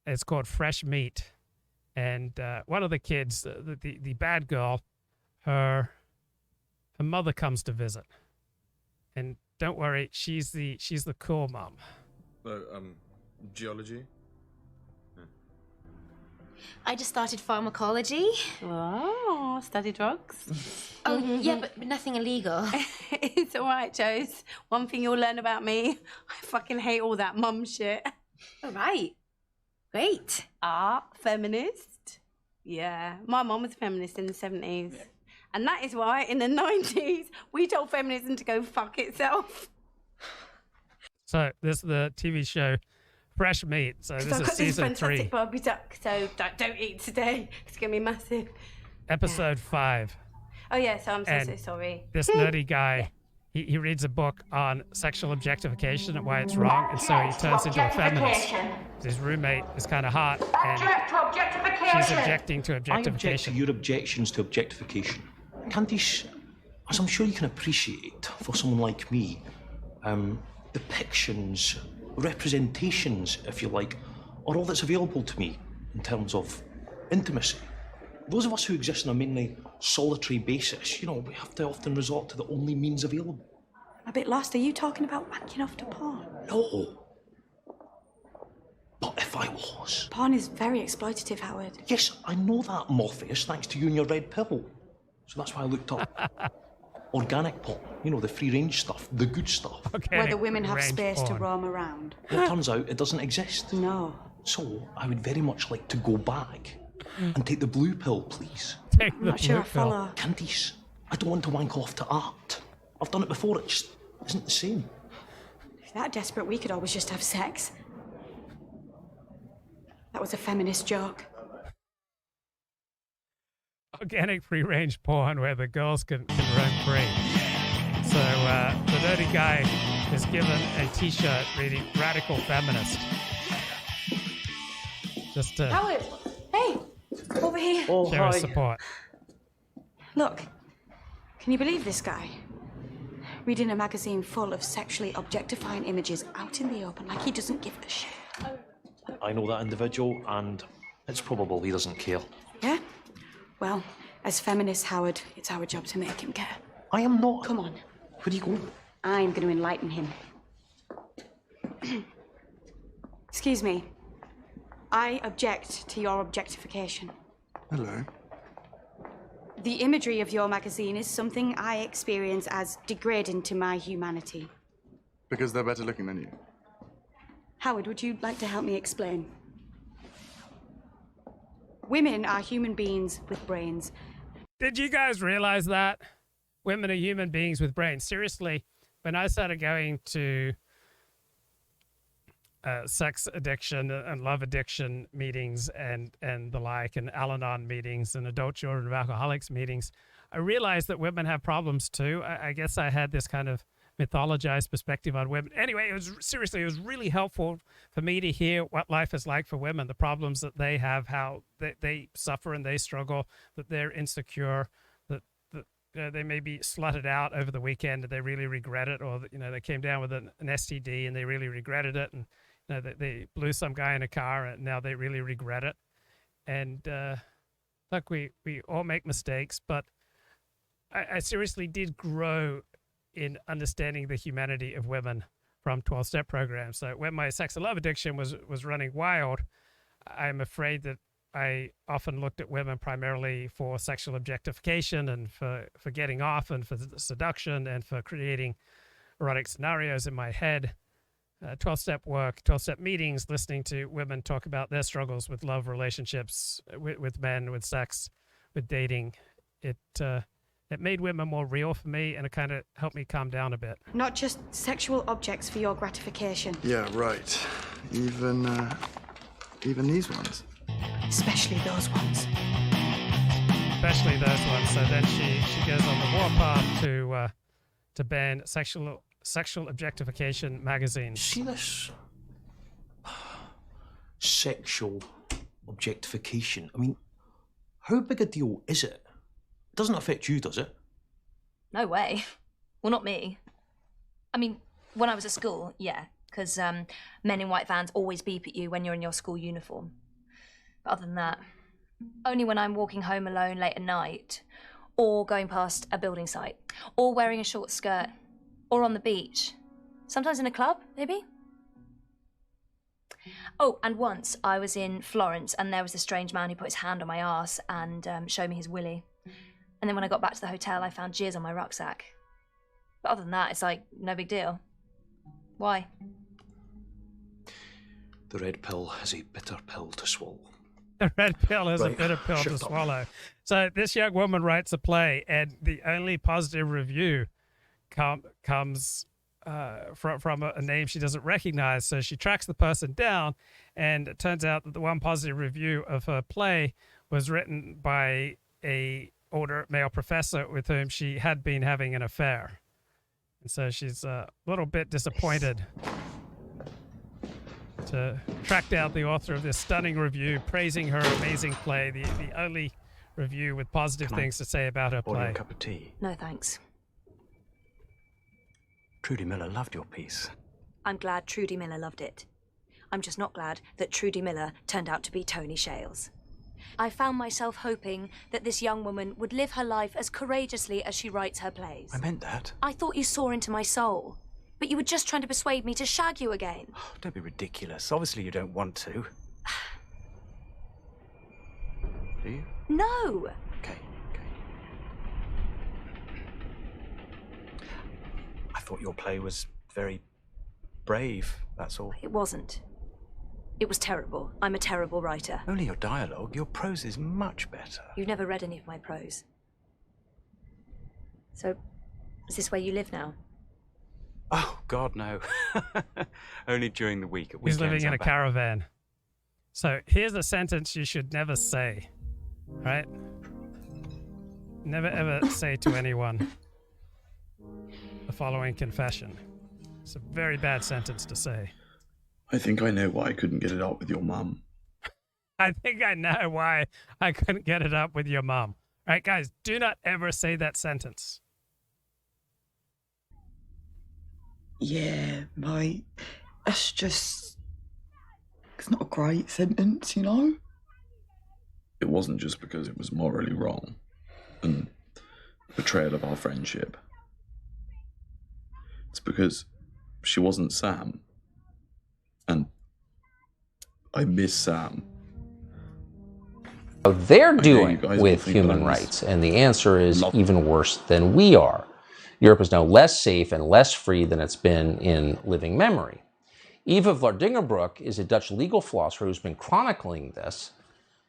It's called Fresh Meat. And one of the kids, the bad girl, her mother comes to visit. And don't worry, she's the cool mom. Geology? I just started pharmacology. Oh, study drugs? Oh, yeah, but nothing illegal. It's all right, Joes. One thing you'll learn about me, I fucking hate all that mum shit. All right. Great. Feminist? Yeah, my mum was a feminist in the 70s. Yeah. And that is why in the 90s, we told feminism to go fuck itself. So this is the TV show Fresh Meat. So this is season 3. Barbie duck, so don't eat today. It's going to be massive. Episode 5. Oh, yeah, so I'm so sorry. This nerdy guy, he reads a book on sexual objectification and why it's wrong, and so he turns into a feminist. His roommate is kind of hot, and she's objecting to objectification. I object to your objections to objectification. Candice, as I'm sure you can appreciate, for someone like me, depictions, representations, if you like, are all that's available to me in terms of intimacy. Those of us who exist on a mainly solitary basis, we have to often resort to the only means available. I'm a bit lost. Are you talking about wanking off to porn? No. But if I was... Porn is very exploitative, Howard. Yes, I know that, Morpheus, thanks to you and your red pill. So that's why I looked up organic porn, the free-range stuff, the good stuff. Where the women have space to roam around. Well, it turns out it doesn't exist. No. So I would very much like to go back and take the blue pill, please. I'm not sure I follow. Candice, I don't want to wank off to art. I've done it before, it just isn't the same. If that desperate, we could always just have sex. That was a feminist joke. Organic free-range porn where the girls can roam free. So the nerdy guy is given a T-shirt reading "Radical Feminist." Just to Howard, hey, over here. Oh, show his hi. support. Look, can you believe this guy? Reading a magazine full of sexually objectifying images out in the open like he doesn't give a shit. I know that individual, and it's probable he doesn't care. Yeah? Well, as feminists, Howard, it's our job to make him care. I am not. Come on. Where do you go? I'm going to enlighten him. Excuse me. I object to your objectification. Hello. The imagery of your magazine is something I experience as degrading to my humanity. Because they're better looking than you. Howard, would you like to help me explain? Women are human beings with brains. Did you guys realize that? Women are human beings with brains. Seriously, when I started going to sex addiction and love addiction meetings and the like, and Al-Anon meetings and adult children of alcoholics meetings, I realized that women have problems too. I guess I had this kind of mythologized perspective on women. Anyway, it was really helpful for me to hear what life is like for women, the problems that they have, how they suffer and they struggle, that they're insecure, that they may be slutted out over the weekend and they really regret it, or they came down with an STD and they really regretted it, and they blew some guy in a car and now they really regret it. And look, we all make mistakes, but I seriously did grow in understanding the humanity of women from 12-step programs. So when my sex and love addiction was running wild, I'm afraid that I often looked at women primarily for sexual objectification and for getting off and for seduction and for creating erotic scenarios in my head. 12-step work, 12-step meetings, listening to women talk about their struggles with love relationships, with men, with sex, with dating. It made women more real for me, and it kind of helped me calm down a bit. Not just sexual objects for your gratification. Yeah, right. Even these ones. Especially those ones. Especially those ones. So then she goes on the warpath to ban sexual objectification magazines. See this sexual objectification? I mean, how big a deal is it? It doesn't affect you, does it? No way. Well, not me. I mean, when I was at school, yeah, because men in white vans always beep at you when you're in your school uniform. But other than that, only when I'm walking home alone late at night, or going past a building site, or wearing a short skirt, or on the beach. Sometimes in a club, maybe. Oh, and once I was in Florence and there was a strange man who put his hand on my arse and showed me his willy. And then when I got back to the hotel, I found jizz on my rucksack. But other than that, it's like, no big deal. Why? The red pill is a bitter pill to swallow. The red pill is Right, a bitter pill to shut up. swallow. So this young woman writes a play, and the only positive review comes from a name she doesn't recognize. So she tracks the person down, and it turns out that the one positive review of her play was written by a older male professor with whom she had been having an affair. And so she's a little bit disappointed to track down the author of this stunning review praising her amazing play, the only review with positive things to say about her Order play. a cup of tea. No thanks. Trudy Miller loved your piece. I'm glad Trudy Miller loved it. I'm just not glad that Trudy Miller turned out to be Tony Shales. I found myself hoping that this young woman would live her life as courageously as she writes her plays. I meant that. I thought you saw into my soul, but you were just trying to persuade me to shag you again. Don't be ridiculous. Obviously you don't want to. Do you? No! Okay. I thought your play was very brave, that's all. It wasn't. It was terrible. I'm a terrible writer. Only your dialogue. Your prose is much better. You've never read any of my prose. So, is this where you live now? Oh, God, no. Only during the week. At He's weekends, living in I'm a back. caravan. So here's a sentence you should never say, right? Never ever say to anyone the following confession. It's a very bad sentence to say. I think I know why I couldn't get it out with your mum. I think I know why I couldn't get it up with your mom. All right, guys, do not ever say that sentence. Yeah, mate. That's just... It's not a great sentence, you know? It wasn't just because it was morally wrong and betrayal of our friendship. It's because she wasn't Sam. And I miss Sam. They're doing with human rights, and the answer is even worse than we are. Europe is now less safe and less free than it's been in living memory. Eva Vlaardingerbroek is a Dutch legal philosopher who's been chronicling this.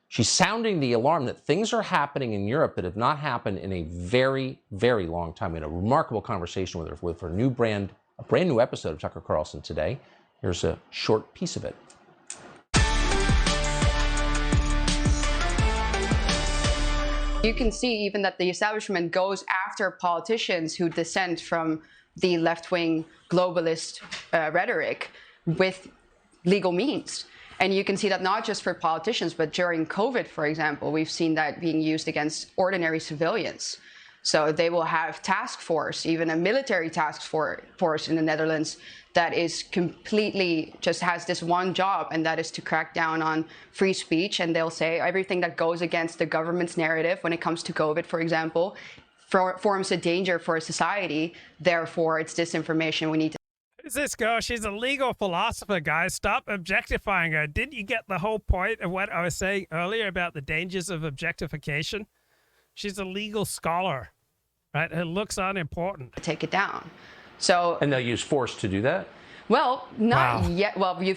She's sounding the alarm that things are happening in Europe that have not happened in a very, very long time. We had a remarkable conversation with her for a brand new episode of Tucker Carlson today. Here's a short piece of it. You can see even that the establishment goes after politicians who dissent from the left-wing globalist rhetoric with legal means. And you can see that not just for politicians, but during COVID, for example, we've seen that being used against ordinary civilians. So they will have task force, even a military task force in the Netherlands that is completely just has this one job, and that is to crack down on free speech. And they'll say everything that goes against the government's narrative when it comes to COVID, for example, forms a danger for society. Therefore, it's disinformation. We need to. Who's this girl? She's a legal philosopher, guys. Stop objectifying her. Didn't you get the whole point of what I was saying earlier about the dangers of objectification? She's a legal scholar, right? Who looks unimportant. Take it down. So. And they'll use force to do that? Well, not yet. Well, you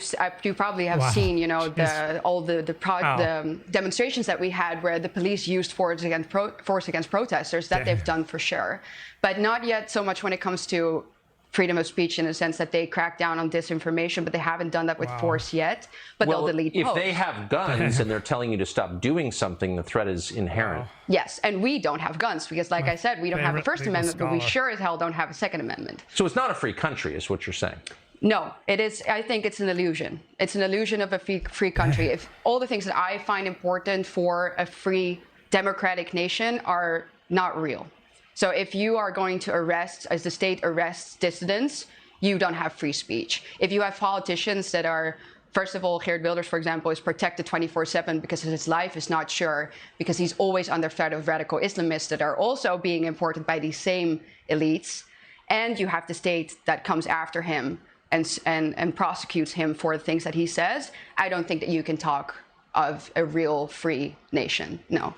probably have seen, you know, the demonstrations that we had where the police used force against protesters. That they've done for sure, but not yet so much when it comes to freedom of speech in the sense that they crack down on disinformation, but they haven't done that with force yet. But they'll delete posts. If they have guns and they're telling you to stop doing something, the threat is inherent. Yes, and we don't have guns because, like I said, we don't have a First Amendment, but we sure as hell don't have a Second Amendment. So it's not a free country, is what you're saying? No, it is. I think it's an illusion. It's an illusion of a free country. If all the things that I find important for a free democratic nation are not real. So if you are going to arrest, as the state arrests dissidents, you don't have free speech. If you have politicians that are, first of all, Geert Wilders, for example, is protected 24/7 because his life is not sure, because he's always under threat of radical Islamists that are also being imported by these same elites. And you have the state that comes after him and prosecutes him for the things that he says. I don't think that you can talk of a real free nation, no.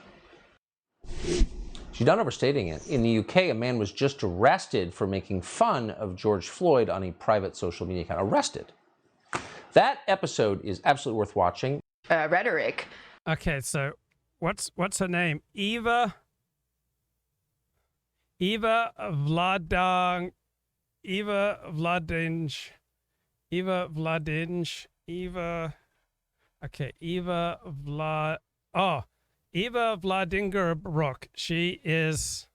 She's not overstating it. In the UK, a man was just arrested for making fun of George Floyd on a private social media account. Arrested. That episode is absolutely worth watching. Rhetoric. Okay, so what's her name? Eva Vlaardingerbroek. Eva Vlaardingerbroek. She is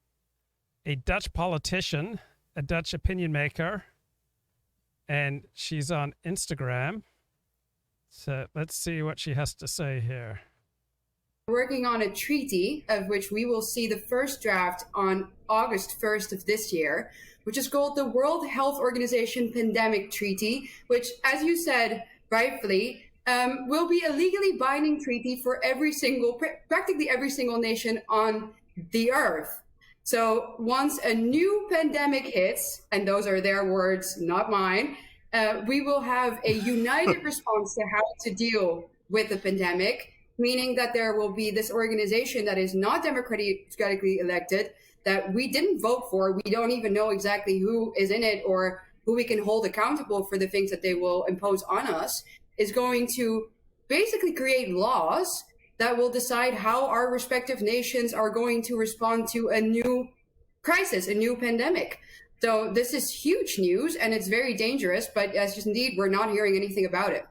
a Dutch politician, a Dutch opinion maker, and she's on Instagram. So let's see what she has to say here. Working on a treaty of which we will see the first draft on August 1st of this year, which is called the World Health Organization Pandemic Treaty, which, as you said rightfully, will be a legally binding treaty for practically every single nation on the earth. So once a new pandemic hits, and those are their words, not mine, we will have a united response to how to deal with the pandemic, meaning that there will be this organization that is not democratically elected, that we didn't vote for. We don't even know exactly who is in it or who we can hold accountable for the things that they will impose on us, is going to basically create laws that will decide how our respective nations are going to respond to a new crisis, a new pandemic. So this is huge news and it's very dangerous, but as indeed, we're not hearing anything about it.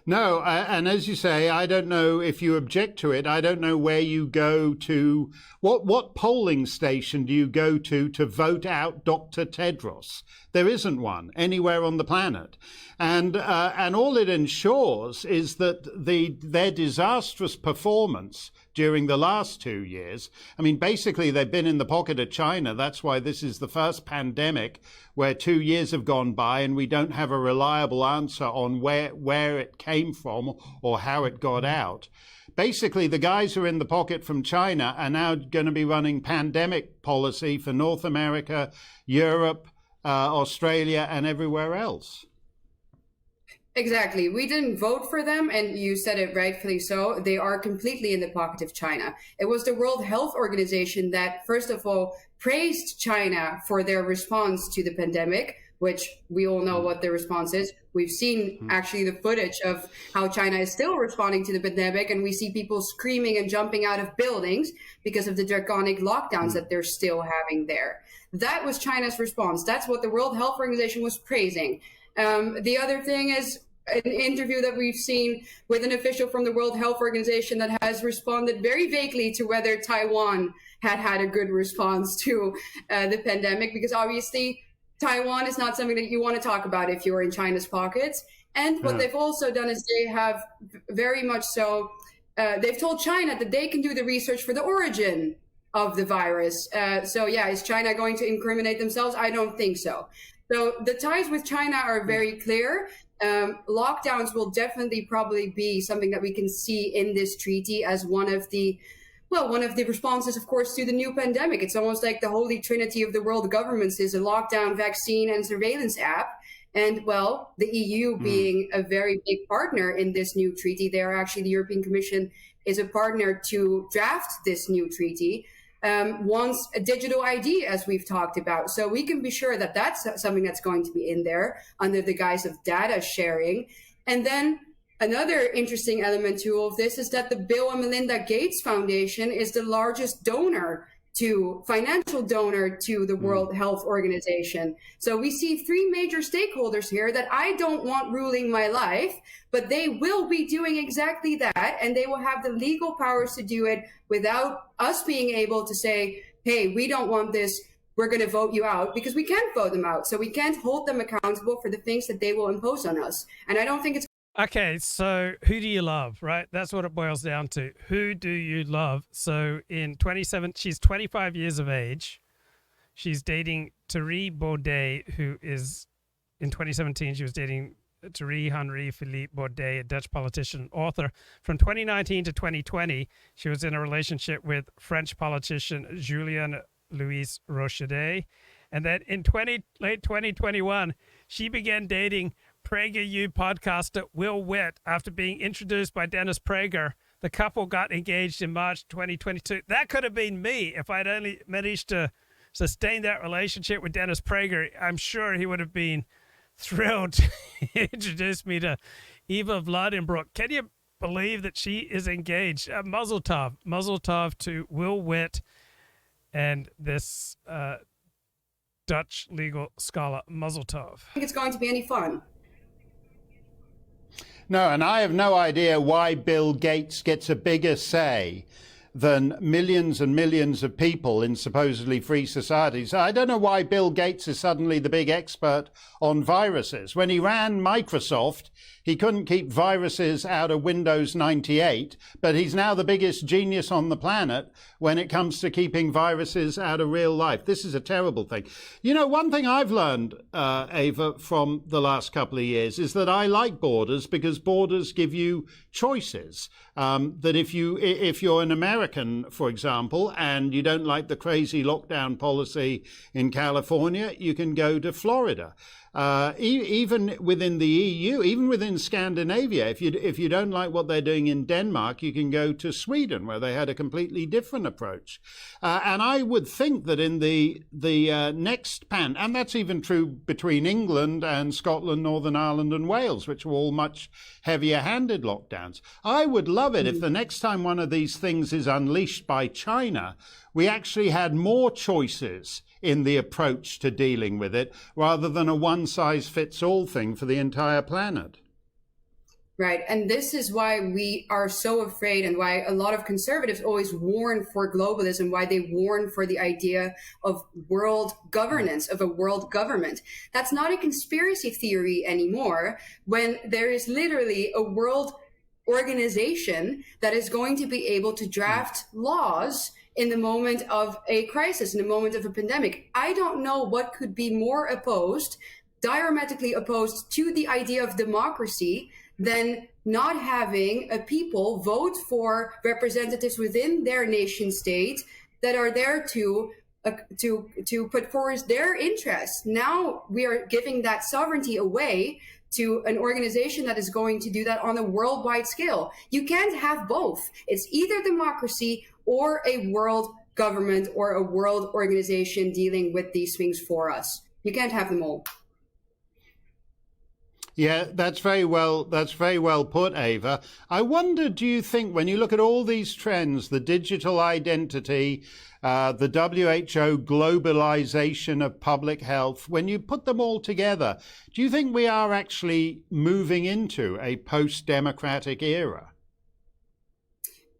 No, and as you say, I don't know if you object to it. I don't know where you go to. What polling station do you go to vote out Dr. Tedros? There isn't one anywhere on the planet, and all it ensures is that their disastrous performance during the last 2 years. I mean, basically, they've been in the pocket of China. That's why this is the first pandemic where 2 years have gone by and we don't have a reliable answer on where it came from or how it got out. Basically, the guys who are in the pocket from China are now going to be running pandemic policy for North America, Europe, Australia, and everywhere else. Exactly. We didn't vote for them, and you said it rightfully so. They are completely in the pocket of China. It was the World Health Organization that, first of all, praised China for their response to the pandemic, which we all know what the response is. We've seen actually the footage of how China is still responding to the pandemic, and we see people screaming and jumping out of buildings because of the draconic lockdowns that they're still having there. That was China's response. That's what the World Health Organization was praising. The other thing is an interview that we've seen with an official from the World Health Organization that has responded very vaguely to whether Taiwan had a good response to the pandemic, because obviously Taiwan is not something that you want to talk about if you're in China's pockets. And what they've also done is they have very much so, they've told China that they can do the research for the origin of the virus. So yeah, is China going to incriminate themselves? I don't think so. So the ties with China are very clear. Lockdowns will definitely probably be something that we can see in this treaty as one of the responses, of course, to the new pandemic. It's almost like the holy trinity of the world governments is a lockdown, vaccine, and surveillance app. And well, the EU being a very big partner in this new treaty, the European Commission is a partner to draft this new treaty. Wants a digital ID, as we've talked about. So we can be sure that that's something that's going to be in there under the guise of data sharing. And then another interesting element to all of this is that the Bill and Melinda Gates Foundation is the largest financial donor to the World Health Organization. So we see three major stakeholders here that I don't want ruling my life, but they will be doing exactly that, and they will have the legal powers to do it without us being able to say, hey, we don't want this, we're going to vote you out, because we can't vote them out. So we can't hold them accountable for the things that they will impose on us. And I don't think it's Okay, so who do you love, right? That's what it boils down to. Who do you love? So in 27, she's 25 years of age. She's dating Thierry Baudet, who is, in 2017, she was dating Thierry Henry Philippe Baudet, a Dutch politician and author. From 2019 to 2020, she was in a relationship with French politician Julien Louis Rochedet. And then in late 2021, she began dating PragerU podcaster Will Witt after being introduced by Dennis Prager. The couple got engaged in March 2022. That could have been me if I'd only managed to sustain that relationship with Dennis Prager. I'm sure he would have been thrilled to introduce me to Eva Vlaardingerbroek. Can you believe that she is engaged? Mazel tov to Will Witt and this Dutch legal scholar. Mazel tov. I think it's going to be any fun. No, and I have no idea why Bill Gates gets a bigger say than millions and millions of people in supposedly free societies. I don't know why Bill Gates is suddenly the big expert on viruses. When he ran Microsoft, he couldn't keep viruses out of Windows 98, but he's now the biggest genius on the planet when it comes to keeping viruses out of real life. This is a terrible thing. You know, one thing I've learned, Eva, from the last couple of years is that I like borders because borders give you choices. That if you're an American, for example, and you don't like the crazy lockdown policy in California, you can go to Florida. Even within the EU, even within Scandinavia, if you don't like what they're doing in Denmark, you can go to Sweden, where they had a completely different approach. And I would think that in the next and that's even true between England and Scotland, Northern Ireland and Wales, which were all much heavier-handed lockdowns. I would love it if the next time one of these things is unleashed by China, we actually had more choices in the approach to dealing with it, rather than a one-size-fits-all thing for the entire planet. right? And this is why we are so afraid, and why a lot of conservatives always warn for globalism, why they warn for the idea of world governance, of a world government. That's not a conspiracy theory anymore, when there is literally a world organization that is going to be able to draft laws in the moment of a crisis, in the moment of a pandemic. I don't know what could be more opposed, diametrically opposed to the idea of democracy, than not having a people vote for representatives within their nation state that are there to put forward their interests. Now we are giving that sovereignty away to an organization that is going to do that on a worldwide scale. You can't have both. It's either democracy or a world government or a world organization dealing with these things for us. You can't have them all. Yeah, that's very well put, Eva. I wonder, do you think, when you look at all these trends, the digital identity, the WHO globalization of public health, when you put them all together, do you think we are actually moving into a post-democratic era?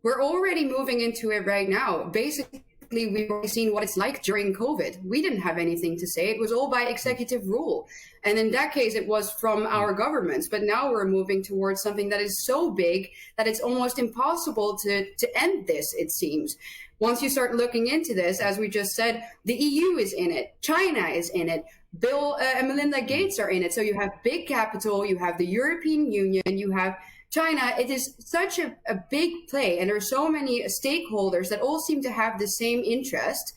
We're already moving into it right now. Basically, we've already seen what it's like during COVID. We didn't have anything to say. It was all by executive rule. And in that case, it was from our governments. But now we're moving towards something that is so big that it's almost impossible to end this, it seems. Once you start looking into this, as we just said, the EU is in it. China is in it. Bill and Melinda Gates are in it. So you have big capital, you have the European Union, you have China. It is such a big play, and there are so many stakeholders that all seem to have the same interest,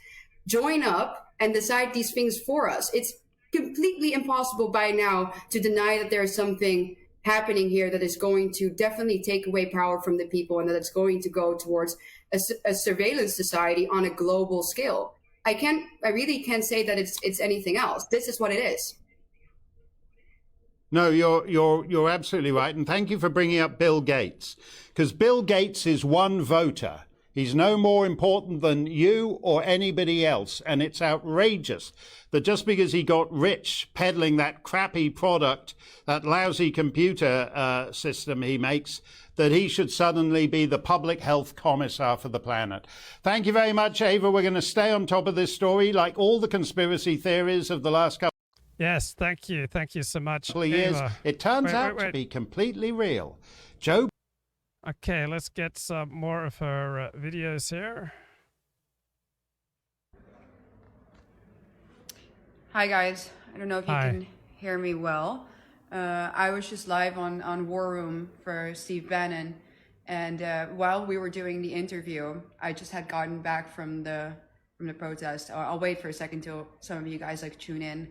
join up and decide these things for us. It's completely impossible by now to deny that there is something happening here that is going to definitely take away power from the people, and that it's going to go towards a surveillance society on a global scale. I really can't say that it's anything else. This is what it is. No, you're absolutely right. And thank you for bringing up Bill Gates, because Bill Gates is one voter. He's no more important than you or anybody else. And it's outrageous that just because he got rich peddling that crappy product, that lousy computer system he makes, that he should suddenly be the public health commissar for the planet. Thank you very much, Eva. We're going to stay on top of this story, like all the conspiracy theories of the last couple. Yes, thank you. Thank you so much, years. Eva. It turns out to be completely real. Joe. Okay, let's get some more of her videos here. Hi, guys. I don't know if you can hear me well. I was just live on War Room for Steve Bannon. And while we were doing the interview, I just had gotten back from the protest. I'll wait for a second till some of you guys tune in.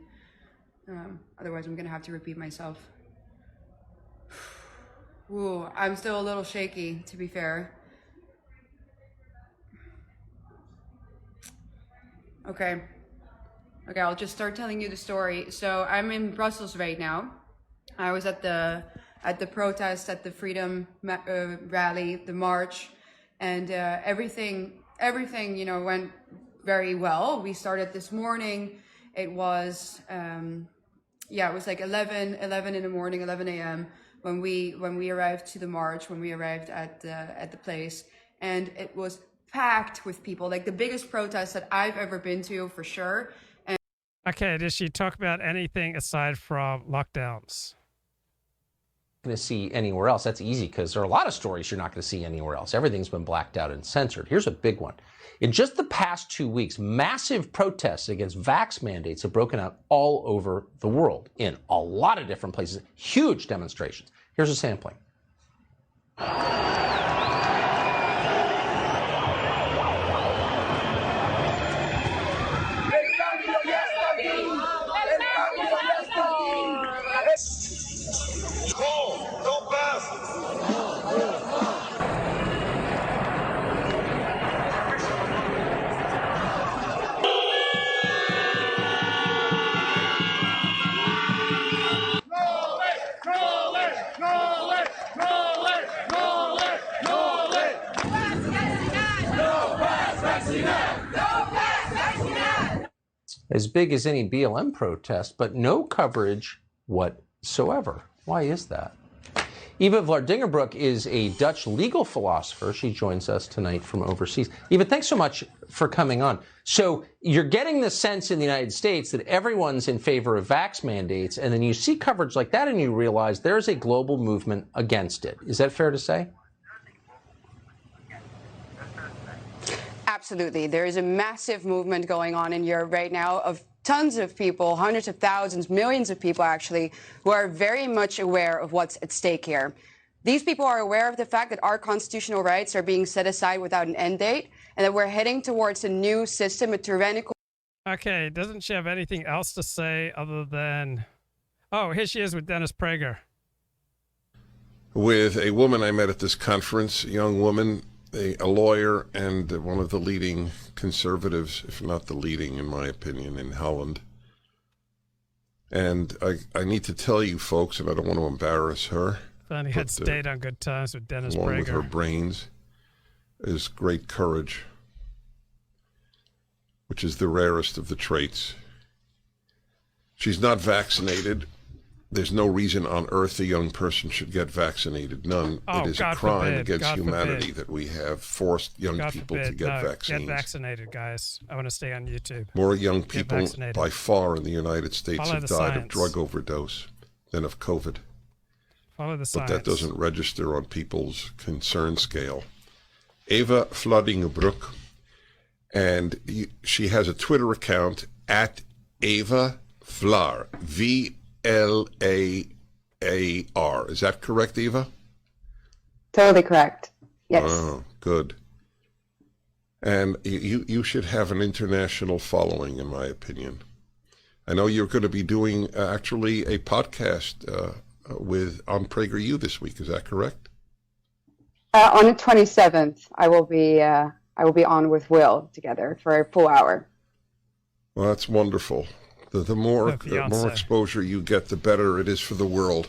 Otherwise, I'm going to have to repeat myself. Ooh, I'm still a little shaky, to be fair. Okay, I'll just start telling you the story. So I'm in Brussels right now. I was at the protest, at the Freedom rally, the march, and everything went very well. We started this morning. It was it was like 11 in the morning, 11 a.m. when we arrived to the march, when we arrived at the place, and it was packed with people, like the biggest protest that I've ever been to, for sure. And okay, did she talk about anything aside from lockdowns? Going to see anywhere else? That's easy, because there are a lot of stories you're not going to see anywhere else. Everything's been blacked out and censored. Here's a big one. In just the past 2 weeks, massive protests against vax mandates have broken out all over the world in a lot of different places. Huge demonstrations. Here's a sampling. As big as any BLM protest, but no coverage whatsoever. Why is that? Eva Vlaardingerbroek is a Dutch legal philosopher. She joins us tonight from overseas. Eva, thanks so much for coming on. So you're getting the sense in the United States that everyone's in favor of vax mandates, and then you see coverage like that and you realize there's a global movement against it. Is that fair to say? Absolutely. There is a massive movement going on in Europe right now of tons of people, hundreds of thousands, millions of people actually, who are very much aware of what's at stake here. These people are aware of the fact that our constitutional rights are being set aside without an end date, and that we're heading towards a new system, a tyrannical... Okay, doesn't she have anything else to say other than... Oh, here she is with Dennis Prager. With a woman I met at this conference, a young woman, a lawyer, and one of the leading conservatives, if not the leading, in my opinion, in Holland. And I need to tell you folks, and I don't want to embarrass her. Finally had stayed on good terms with Dennis Prager. Along with her Prager. brains is great courage, which is the rarest of the traits. She's not vaccinated. There's no reason on earth a young person should get vaccinated. None. Oh, it is God a crime forbid. against God humanity forbid. that we have forced young God people forbid. to get No, vaccines. Get vaccinated, guys. I want to stay on YouTube. More young Get people vaccinated. by far in the United States Follow have the died of science. drug overdose than of COVID. Follow the But science. that doesn't register on people's concern scale. Eva Vlaardingerbroek, and she has a Twitter account at Eva Vlaar, VLAAR. Is that correct, Eva? Totally correct. Yes. Oh, good. And you should have an international following, in my opinion. I know you're going to be doing actually a podcast on PragerU this week. Is that correct? On the 27th, I will be on with Will together for a full hour. Well, that's wonderful. The more exposure you get, the better it is for the world.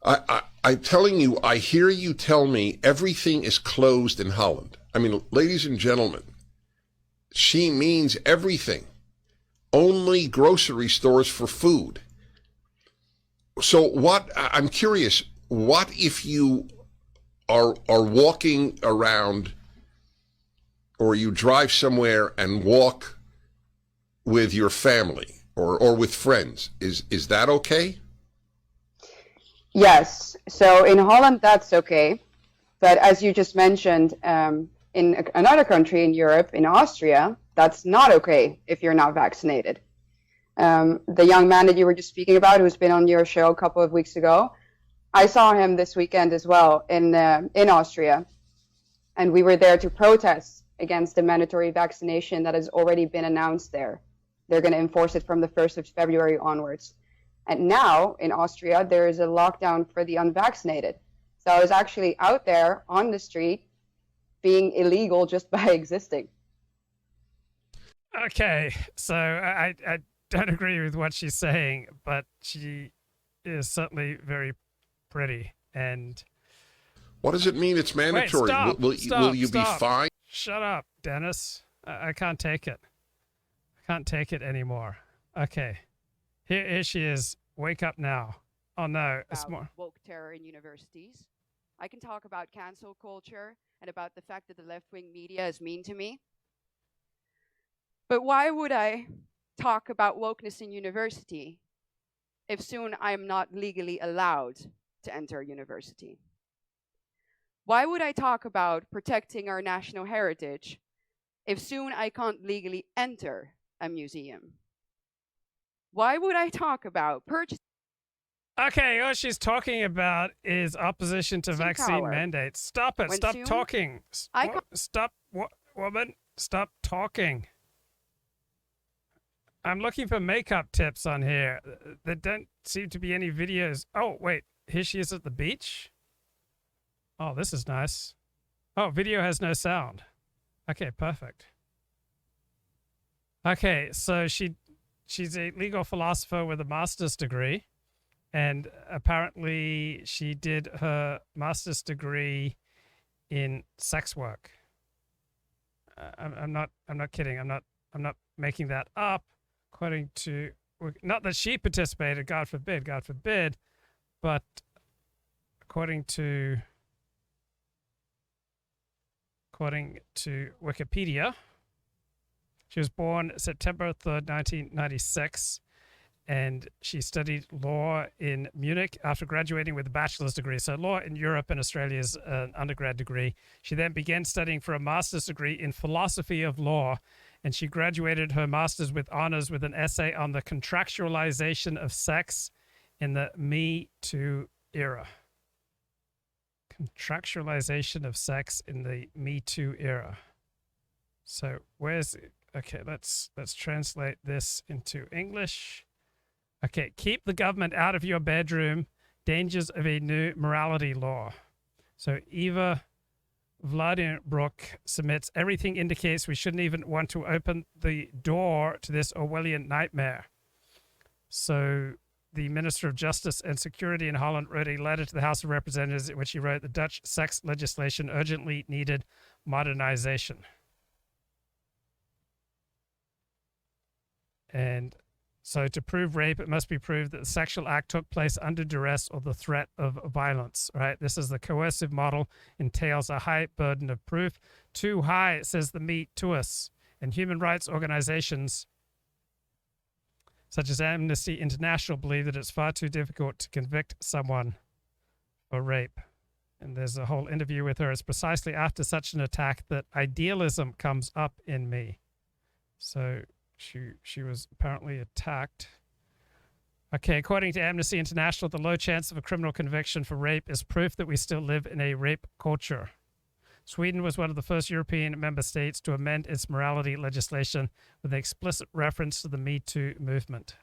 I'm telling you, I hear you tell me everything is closed in Holland. I mean, ladies and gentlemen, she means everything. Only grocery stores for food. So I'm curious, what if you are walking around or you drive somewhere and walk with your family or with friends? Is that okay? Yes. So in Holland, that's okay. But as you just mentioned, in another country in Europe, in Austria, that's not okay if you're not vaccinated. The young man that you were just speaking about, who's been on your show a couple of weeks ago, I saw him this weekend as well in Austria. And we were there to protest against the mandatory vaccination that has already been announced there. They're going to enforce it from the 1st of February onwards. And now in Austria, there is a lockdown for the unvaccinated. So I was actually out there on the street being illegal just by existing. Okay, so I don't agree with what she's saying, but she is certainly very pretty. And what does it mean it's mandatory? Wait, stop, will you be stop. fined? Shut up, Dennis. I can't take it. I can't take it anymore. Okay, here she is. Wake up now. Oh no, it's more woke terror in universities. I can talk about cancel culture and about the fact that the left-wing media is mean to me. But why would I talk about wokeness in university if soon I am not legally allowed to enter university? Why would I talk about protecting our national heritage if soon I can't legally enter a museum? Why would I talk about purchasing? Okay, all she's talking about is opposition to vaccine mandates. Stop it. Stop talking. Stop, woman. Stop talking. I'm looking for makeup tips on here. There don't seem to be any videos. Oh, wait. Here she is at the beach. Oh, this is nice. Oh, video has no sound. Okay, perfect. Okay, so she's a legal philosopher with a master's degree. And apparently she did her master's degree in sex work. I'm not kidding. I'm not making that up. According to, not that she participated, God forbid, but according to Wikipedia, she was born September 3rd, 1996, and she studied law in Munich after graduating with a bachelor's degree. So law in Europe and Australia is an undergrad degree. She then began studying for a master's degree in philosophy of law, and she graduated her master's with honors with an essay on the contractualization of sex in the Me Too era. Contractualization of sex in the Me Too era. So where's it? Okay, let's translate this into English. Okay, keep the government out of your bedroom. Dangers of a new morality law. So Eva Vlaardingerbroek submits, everything indicates we shouldn't even want to open the door to this Orwellian nightmare. So the Minister of Justice and Security in Holland wrote a letter to the House of Representatives in which he wrote the Dutch sex legislation urgently needed modernization. And so to prove rape, it must be proved that the sexual act took place under duress or the threat of violence, right? This is the coercive model, entails a high burden of proof. Too high, says the Me Tooists, and human rights organizations such as Amnesty International believe that it's far too difficult to convict someone for rape. And there's a whole interview with her. It's precisely after such an attack that idealism comes up in me. So she was apparently attacked. Okay, according to Amnesty International, the low chance of a criminal conviction for rape is proof that we still live in a rape culture. Sweden was one of the first European member states to amend its morality legislation with an explicit reference to the Me Too movement.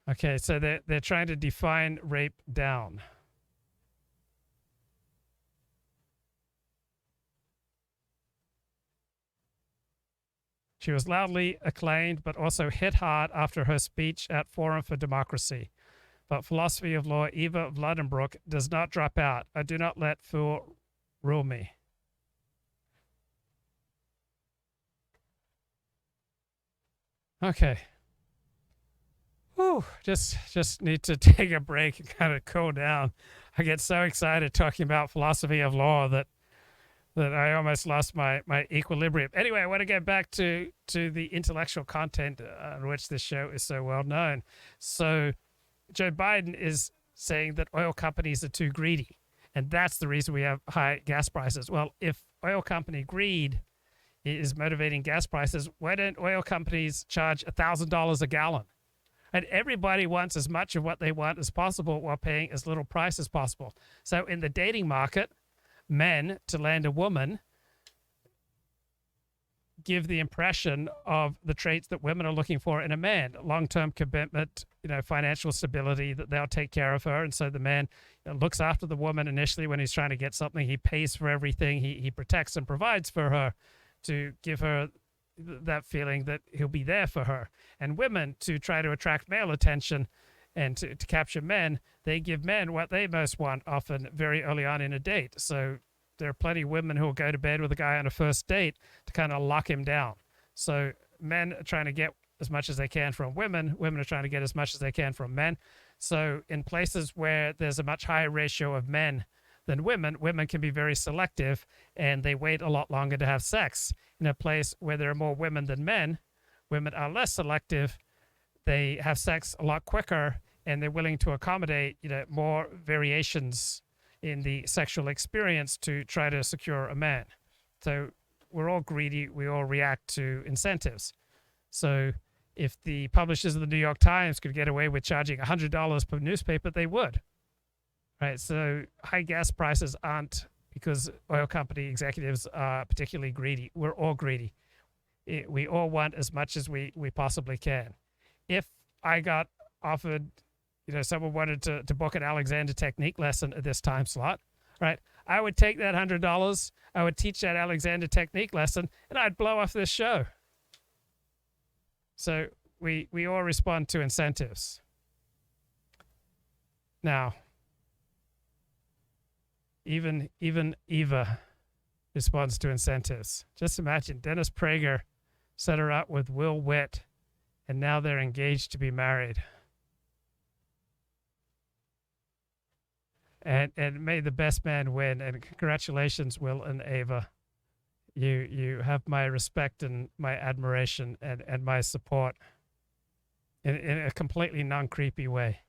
Okay, so they're trying to define rape down. She was loudly acclaimed, but also hit hard after her speech at Forum for Democracy. But philosophy of law Eva Vlaardingerbroek does not drop out. I do not let fool rule me. Okay. Whew, just need to take a break and kind of cool down. I get so excited talking about philosophy of law that I almost lost my equilibrium. Anyway, I want to get back to the intellectual content on which this show is so well known. So Joe Biden is saying that oil companies are too greedy, and that's the reason we have high gas prices. Well, if oil company greed is motivating gas prices, why don't oil companies charge $1,000 a gallon? And everybody wants as much of what they want as possible while paying as little price as possible. So in the dating market, men, to land a woman, give the impression of the traits that women are looking for in a man: long-term commitment, financial stability, that they'll take care of her. And so the man looks after the woman initially when he's trying to get something. He pays for everything. He protects and provides for her to give her that feeling that he'll be there for her. And women, to try to attract male attention and to capture men, they give men what they most want, often very early on in a date. So there are plenty of women who will go to bed with a guy on a first date to kind of lock him down. So men are trying to get as much as they can from women. Women are trying to get as much as they can from men. So in places where there's a much higher ratio of men than women, women can be very selective, and they wait a lot longer to have sex. In a place where there are more women than men, women are less selective. They have sex a lot quicker, and they're willing to accommodate, more variations in the sexual experience to try to secure a man. So we're all greedy. We all react to incentives. So if the publishers of the New York Times could get away with charging $100 per newspaper, they would. Right? So high gas prices aren't because oil company executives are particularly greedy. We're all greedy. We all want as much as we possibly can. If I got offered, someone wanted to book an Alexander technique lesson at this time slot, right? I would take that $100, I would teach that Alexander technique lesson, and I'd blow off this show. So we all respond to incentives. Now, even Eva responds to incentives. Just imagine, Dennis Prager set her up with Will Witt, and now they're engaged to be married. And may the best man win. And congratulations, Will and Eva. You have my respect and my admiration and my support in a completely non-creepy way.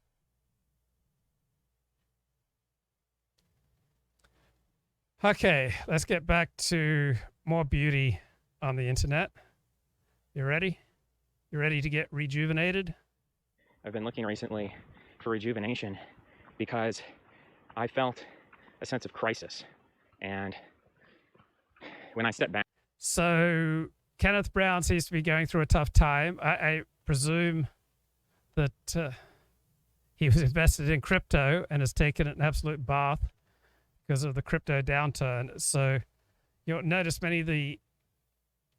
Okay, let's get back to more beauty on the internet. You ready? You ready to get rejuvenated? I've been looking recently for rejuvenation because I felt a sense of crisis. And when I step back. So Kenneth Brown seems to be going through a tough time. I presume that he was invested in crypto and has taken an absolute bath because of the crypto downturn. So you'll notice many of the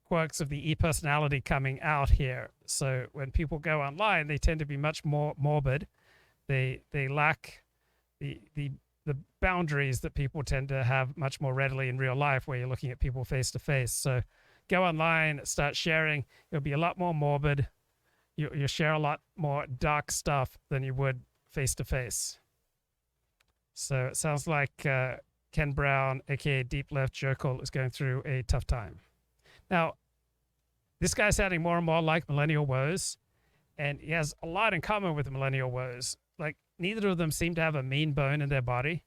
quirks of the e-personality coming out here. So when people go online, they tend to be much more morbid. They lack the boundaries that people tend to have much more readily in real life, where you're looking at people face to face. So go online, start sharing. You'll be a lot more morbid. You'll share a lot more dark stuff than you would face to face. So it sounds like Ken Brown, aka Deep Left Jokel, is going through a tough time. Now, this guy's sounding more and more like Millennial Woes, and he has a lot in common with Millennial Woes. Like, neither of them seem to have a mean bone in their body.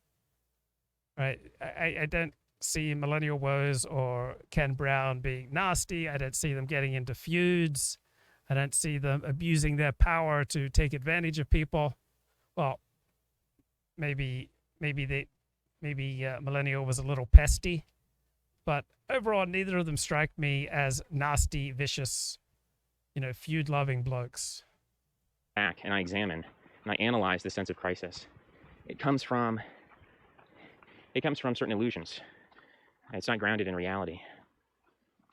Right? I don't see Millennial Woes or Ken Brown being nasty. I don't see them getting into feuds. I don't see them abusing their power to take advantage of people. Well, maybe Millennial was a little pesty, but overall, neither of them strike me as nasty, vicious, feud-loving blokes. Back and I examine and I analyze the sense of crisis. It comes from certain illusions. It's not grounded in reality.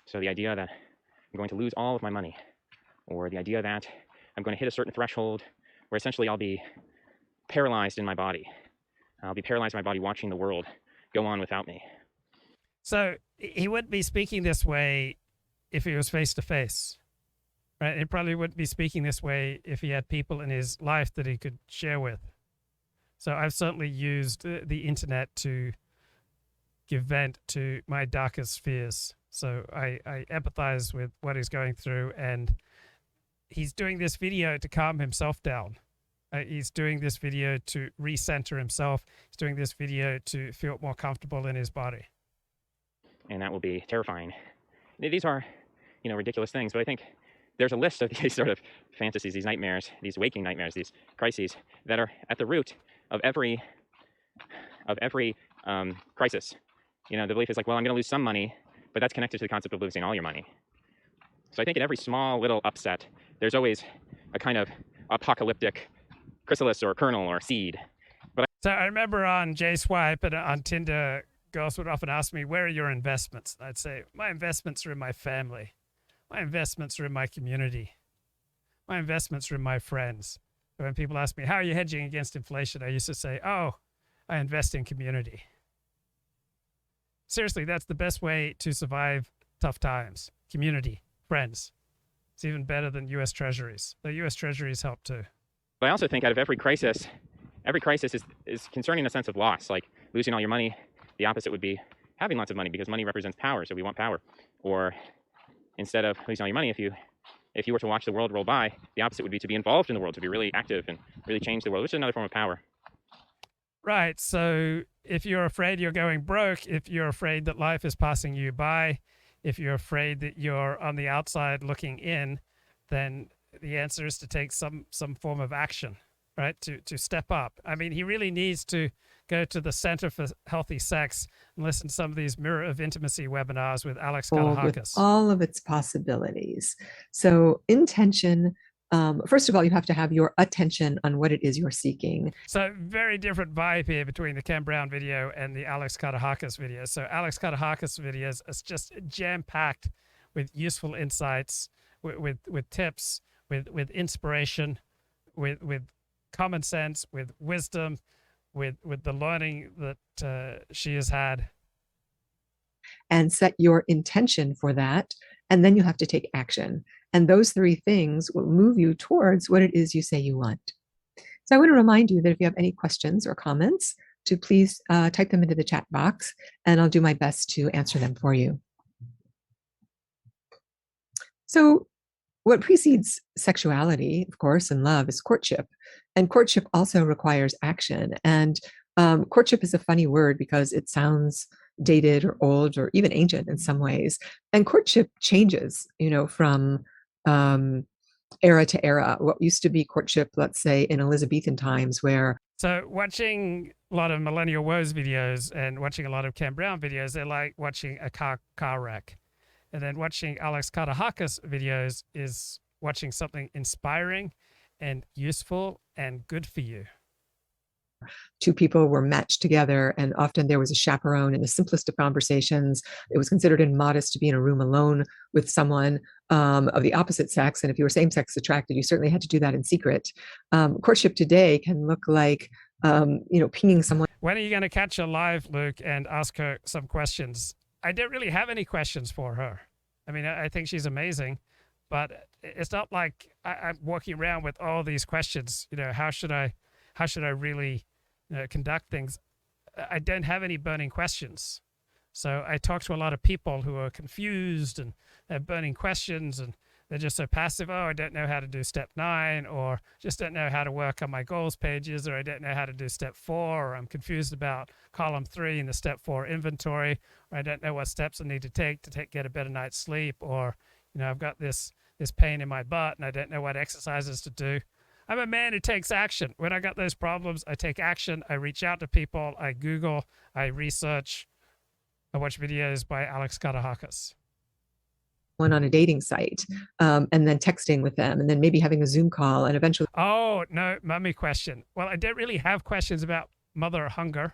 So the idea that I'm going to lose all of my money, or the idea that I'm going to hit a certain threshold where essentially I'll be paralyzed in my body. I'll be paralyzed in my body watching the world go on without me. So he wouldn't be speaking this way if he was face to face, right? He probably wouldn't be speaking this way if he had people in his life that he could share with. So I've certainly used the internet to give vent to my darkest fears. So I empathize with what he's going through, and he's doing this video to calm himself down. He's doing this video to recenter himself. He's doing this video to feel more comfortable in his body. And that will be terrifying. These are, ridiculous things, but I think there's a list of these sort of fantasies, these nightmares, these waking nightmares, these crises that are at the root of every crisis. The belief is like, well, I'm going to lose some money, but that's connected to the concept of losing all your money. So I think in every small little upset, there's always a kind of apocalyptic chrysalis or kernel or seed. So I remember on J-Swipe and on Tinder, girls would often ask me, where are your investments? And I'd say, my investments are in my family. My investments are in my community. My investments are in my friends. So when people ask me, how are you hedging against inflation? I used to say, I invest in community. Seriously, that's the best way to survive tough times. Community, friends. It's even better than U.S. Treasuries. The U.S. Treasuries help too. But I also think out of every crisis is concerning a sense of loss, like losing all your money. The opposite would be having lots of money, because money represents power, so we want power. Or instead of losing all your money, if you were to watch the world roll by, the opposite would be to be involved in the world, to be really active and really change the world, which is another form of power. Right. So if you're afraid you're going broke, if you're afraid that life is passing you by, if you're afraid that you're on the outside looking in, then the answer is to take some form of action, right? To step up. I mean, he really needs to go to the Center for Healthy Sex and listen to some of these Mirror of Intimacy webinars with Alex Katehakis. With all of its possibilities. So intention, first of all, you have to have your attention on what it is you're seeking. So very different vibe here between the Ken Brown video and the Alex Katehakis video. So Alex Katehakis videos is just jam-packed with useful insights, with tips, with inspiration, with common sense, with wisdom, with the learning that she has had. And set your intention for that, and then you have to take action. And those three things will move you towards what it is you say you want. So I want to remind you that if you have any questions or comments, to please type them into the chat box, and I'll do my best to answer them for you. So what precedes sexuality, of course, and love is courtship. And courtship also requires action. And courtship is a funny word because it sounds dated or old or even ancient in some ways. And courtship changes, from era to era. What used to be courtship, let's say, in Elizabethan times, where... So watching a lot of Millennial Woes videos and watching a lot of Ken Brown videos, they're like watching a car wreck. And then watching Alex Katehakis videos is watching something inspiring and useful and good for you. Two people were matched together, and often there was a chaperone. In the simplest of conversations, it was considered immodest to be in a room alone with someone of the opposite sex. And if you were same-sex attracted, you certainly had to do that in secret. Courtship today can look like, pinging someone. When are you going to catch her live, Luke, and ask her some questions? I don't really have any questions for her. I mean, I think she's amazing, but it's not like I'm walking around with all these questions. How should I really conduct things? I don't have any burning questions. So I talk to a lot of people who are confused and have burning questions, and they're just so passive. Oh, I don't know how to do step 9, or just don't know how to work on my goals pages, or I don't know how to do step 4, or I'm confused about column 3 in the step 4 inventory, or I don't know what steps I need to take get a better night's sleep, or I've got this pain in my butt and I don't know what exercises to do. I'm a man who takes action. When I got those problems, I take action. I reach out to people. I Google. I research. I watch videos by Alex Katehakis. One on a dating site, and then texting with them, and then maybe having a Zoom call, and eventually... Oh, no, mummy question. Well, I don't really have questions about mummy hunger,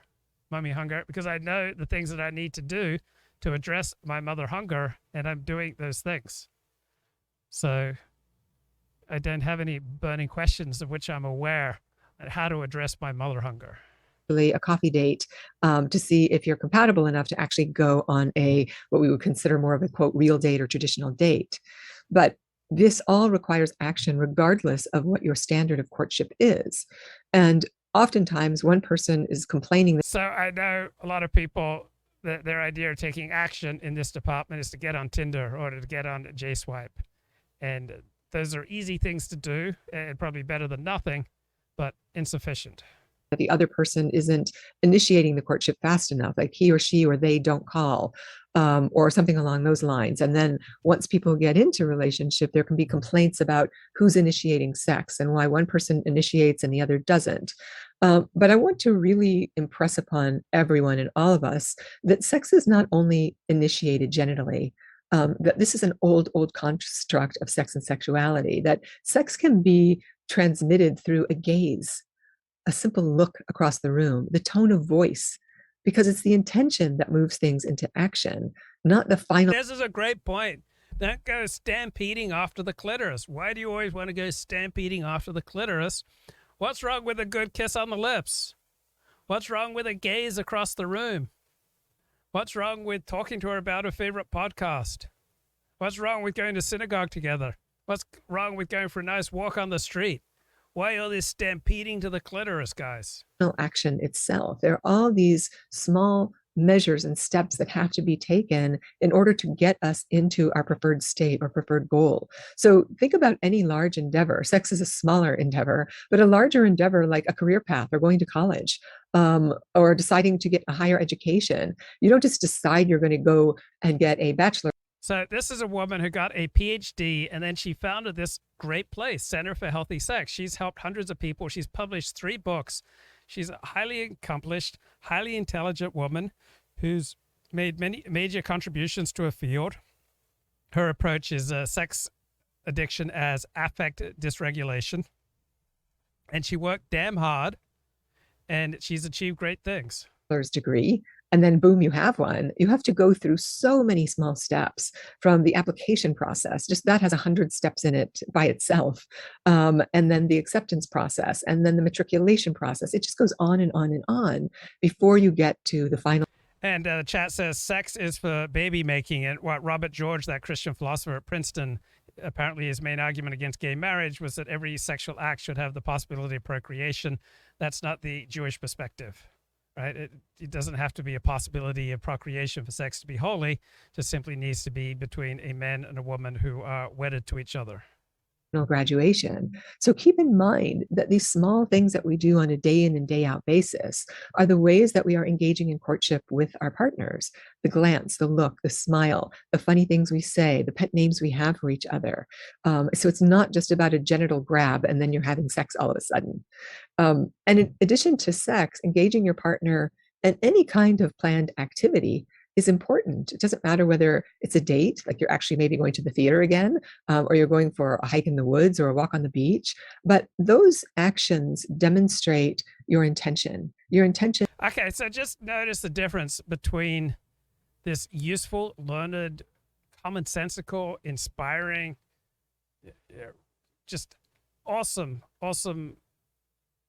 because I know the things that I need to do to address my mother hunger, and I'm doing those things. So I don't have any burning questions of which I'm aware of how to address my mother hunger. A coffee date to see if you're compatible enough to actually go on what we would consider more of a, quote, real date or traditional date. But this all requires action regardless of what your standard of courtship is. And oftentimes one person is complaining. So I know a lot of people, their idea of taking action in this department is to get on Tinder or to get on J-Swipe. And those are easy things to do and probably better than nothing, but insufficient. That the other person isn't initiating the courtship fast enough, like he or she or they don't call, or something along those lines. And then once people get into a relationship, there can be complaints about who's initiating sex and why one person initiates and the other doesn't. But I want to really impress upon everyone and all of us that sex is not only initiated genitally, that this is an old construct of sex and sexuality, that sex can be transmitted through a gaze, a simple look across the room, the tone of voice, because it's the intention that moves things into action, not the final. This is a great point. Don't go stampeding after the clitoris. Why do you always want to go stampeding after the clitoris? What's wrong with a good kiss on the lips? What's wrong with a gaze across the room? What's wrong with talking to her about her favorite podcast? What's wrong with going to synagogue together? What's wrong with going for a nice walk on the street? Why all this stampeding to the clitoris, guys? Action itself. There are all these small measures and steps that have to be taken in order to get us into our preferred state or preferred goal. So think about any large endeavor. Sex is a smaller endeavor, but a larger endeavor like a career path or going to college, or deciding to get a higher education. You don't just decide you're going to go and get a bachelor. So this is a woman who got a PhD, and then she founded this great place, Center for Healthy Sex. She's helped hundreds of people. She's published 3 books. She's a highly accomplished, highly intelligent woman who's made many major contributions to her field. Her approach is sex addiction as affect dysregulation. And she worked damn hard, and she's achieved great things. Degree, and then boom, you have one. You have to go through so many small steps from the application process. Just that has 100 steps in it by itself. And then the acceptance process, and then the matriculation process. It just goes on and on and on before you get to the final. And the chat says sex is for baby making. And what Robert George, that Christian philosopher at Princeton, apparently his main argument against gay marriage was that every sexual act should have the possibility of procreation. That's not the Jewish perspective. right? It doesn't have to be a possibility of procreation for sex to be holy. It just simply needs to be between a man and a woman who are wedded to each other. Graduation. So keep in mind that these small things that we do on a day in and day out basis are the ways that we are engaging in courtship with our partners. The glance, the look, the smile, the funny things we say, the pet names we have for each other. So it's not just about a genital grab and then you're having sex all of a sudden. And in addition to sex, engaging your partner in any kind of planned activity is important. It doesn't matter whether it's a date, like you're actually maybe going to the theater again, or you're going for a hike in the woods or a walk on the beach. But those actions demonstrate your intention. Your intention. Okay, so just notice the difference between this useful, learned, commonsensical, inspiring, just awesome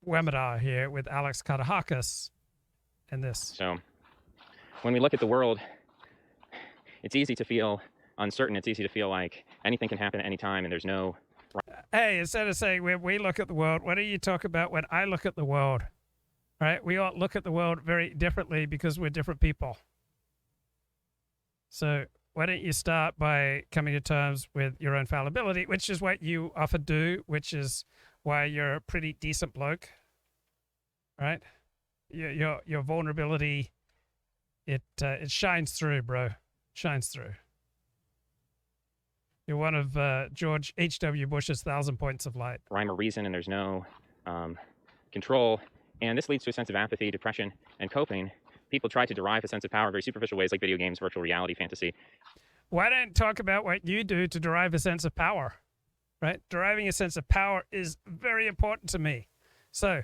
webinar here with Alex Katehakis and this. So when we look at the world, it's easy to feel uncertain. It's easy to feel like anything can happen at any time and there's no... Hey, instead of saying when we look at the world, why don't you talk about when I look at the world? Right? We all look at the world very differently because we're different people. So why don't you start by coming to terms with your own fallibility, which is what you often do, which is why you're a pretty decent bloke, right? Your vulnerability, it shines through, bro. Shines through. You're one of George H.W. Bush's 1,000 points of light. Rhyme or reason, and there's no control. And this leads to a sense of apathy, depression, and coping. People try to derive a sense of power in very superficial ways like video games, virtual reality, fantasy. Why don't talk about what you do to derive a sense of power, right? Deriving a sense of power is very important to me. So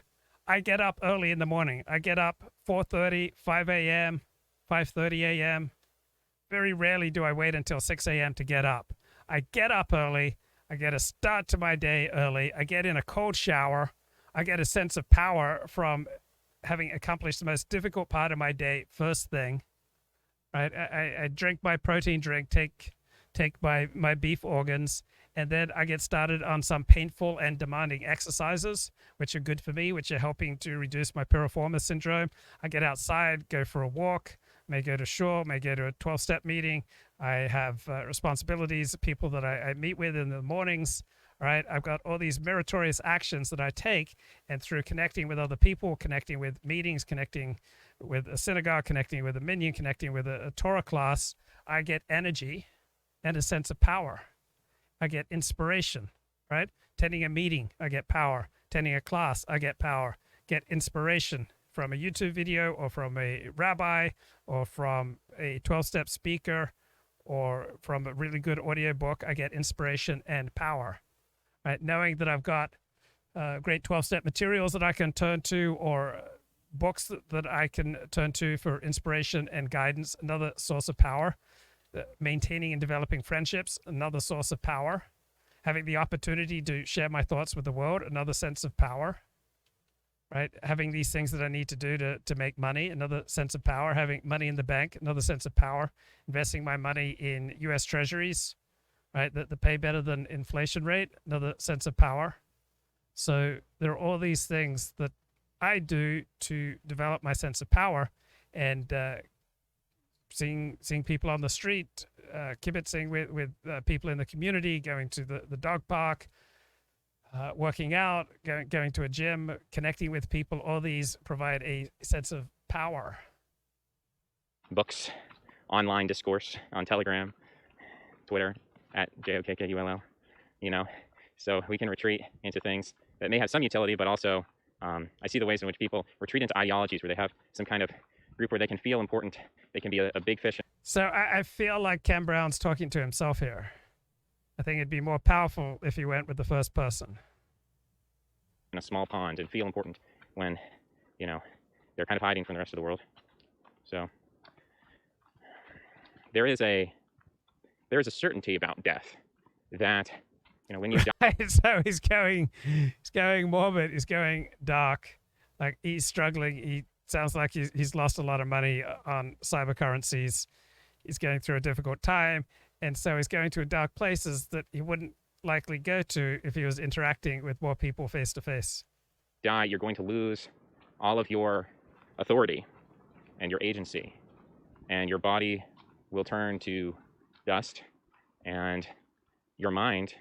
I get up early in the morning. I get up 4:30, 5 a.m., 5:30 a.m. Very rarely do I wait until 6 a.m. to get up. I get up early. I get a start to my day early. I get in a cold shower. I get a sense of power from having accomplished the most difficult part of my day first thing. Right? I drink my protein drink, take my beef organs, and then I get started on some painful and demanding exercises, which are good for me, which are helping to reduce my piriformis syndrome. I get outside, go for a walk, may go to shore, may go to a 12-step meeting. I have responsibilities, people that I meet with in the mornings. All right, I've got all these meritorious actions that I take, and through connecting with other people, connecting with meetings, connecting with a synagogue, connecting with a minyan, connecting with a Torah class, I get energy and a sense of power. I get inspiration, right? Attending a meeting, I get power. Attending a class, I get power. Get inspiration from a YouTube video or from a rabbi or from a 12-step speaker or from a really good audio book. I get inspiration and power. Right, knowing that I've got great 12-step materials that I can turn to, or books that I can turn to for inspiration and guidance, another source of power. Maintaining and developing friendships, another source of power. Having the opportunity to share my thoughts with the world, another sense of power. Right, having these things that I need to do to make money, another sense of power. Having money in the bank, another sense of power. Investing my money in U.S. Treasuries, right, that pay better than inflation rate, another sense of power. So there are all these things that I do to develop my sense of power, and seeing people on the street, kibitzing with people in the community, going to the dog park, working out, going to a gym, connecting with people, all these provide a sense of power. Books, online discourse on Telegram, Twitter, at JOKKULL, so we can retreat into things that may have some utility, but also I see the ways in which people retreat into ideologies where they have some kind of group where they can feel important, they can be a big fish. So I feel like Ken Brown's talking to himself here. I think it'd be more powerful if he went with the first person. In a small pond and feel important when, they're kind of hiding from the rest of the world. So there is a certainty about death that, when you die. So he's going morbid, he's going dark, like he's struggling. He sounds like he's lost a lot of money on cyber currencies. He's going through a difficult time, and so he's going to dark places that he wouldn't likely go to if he was interacting with more people face to face. Die, you're going to lose all of your authority and your agency, and your body will turn to dust, and your mind,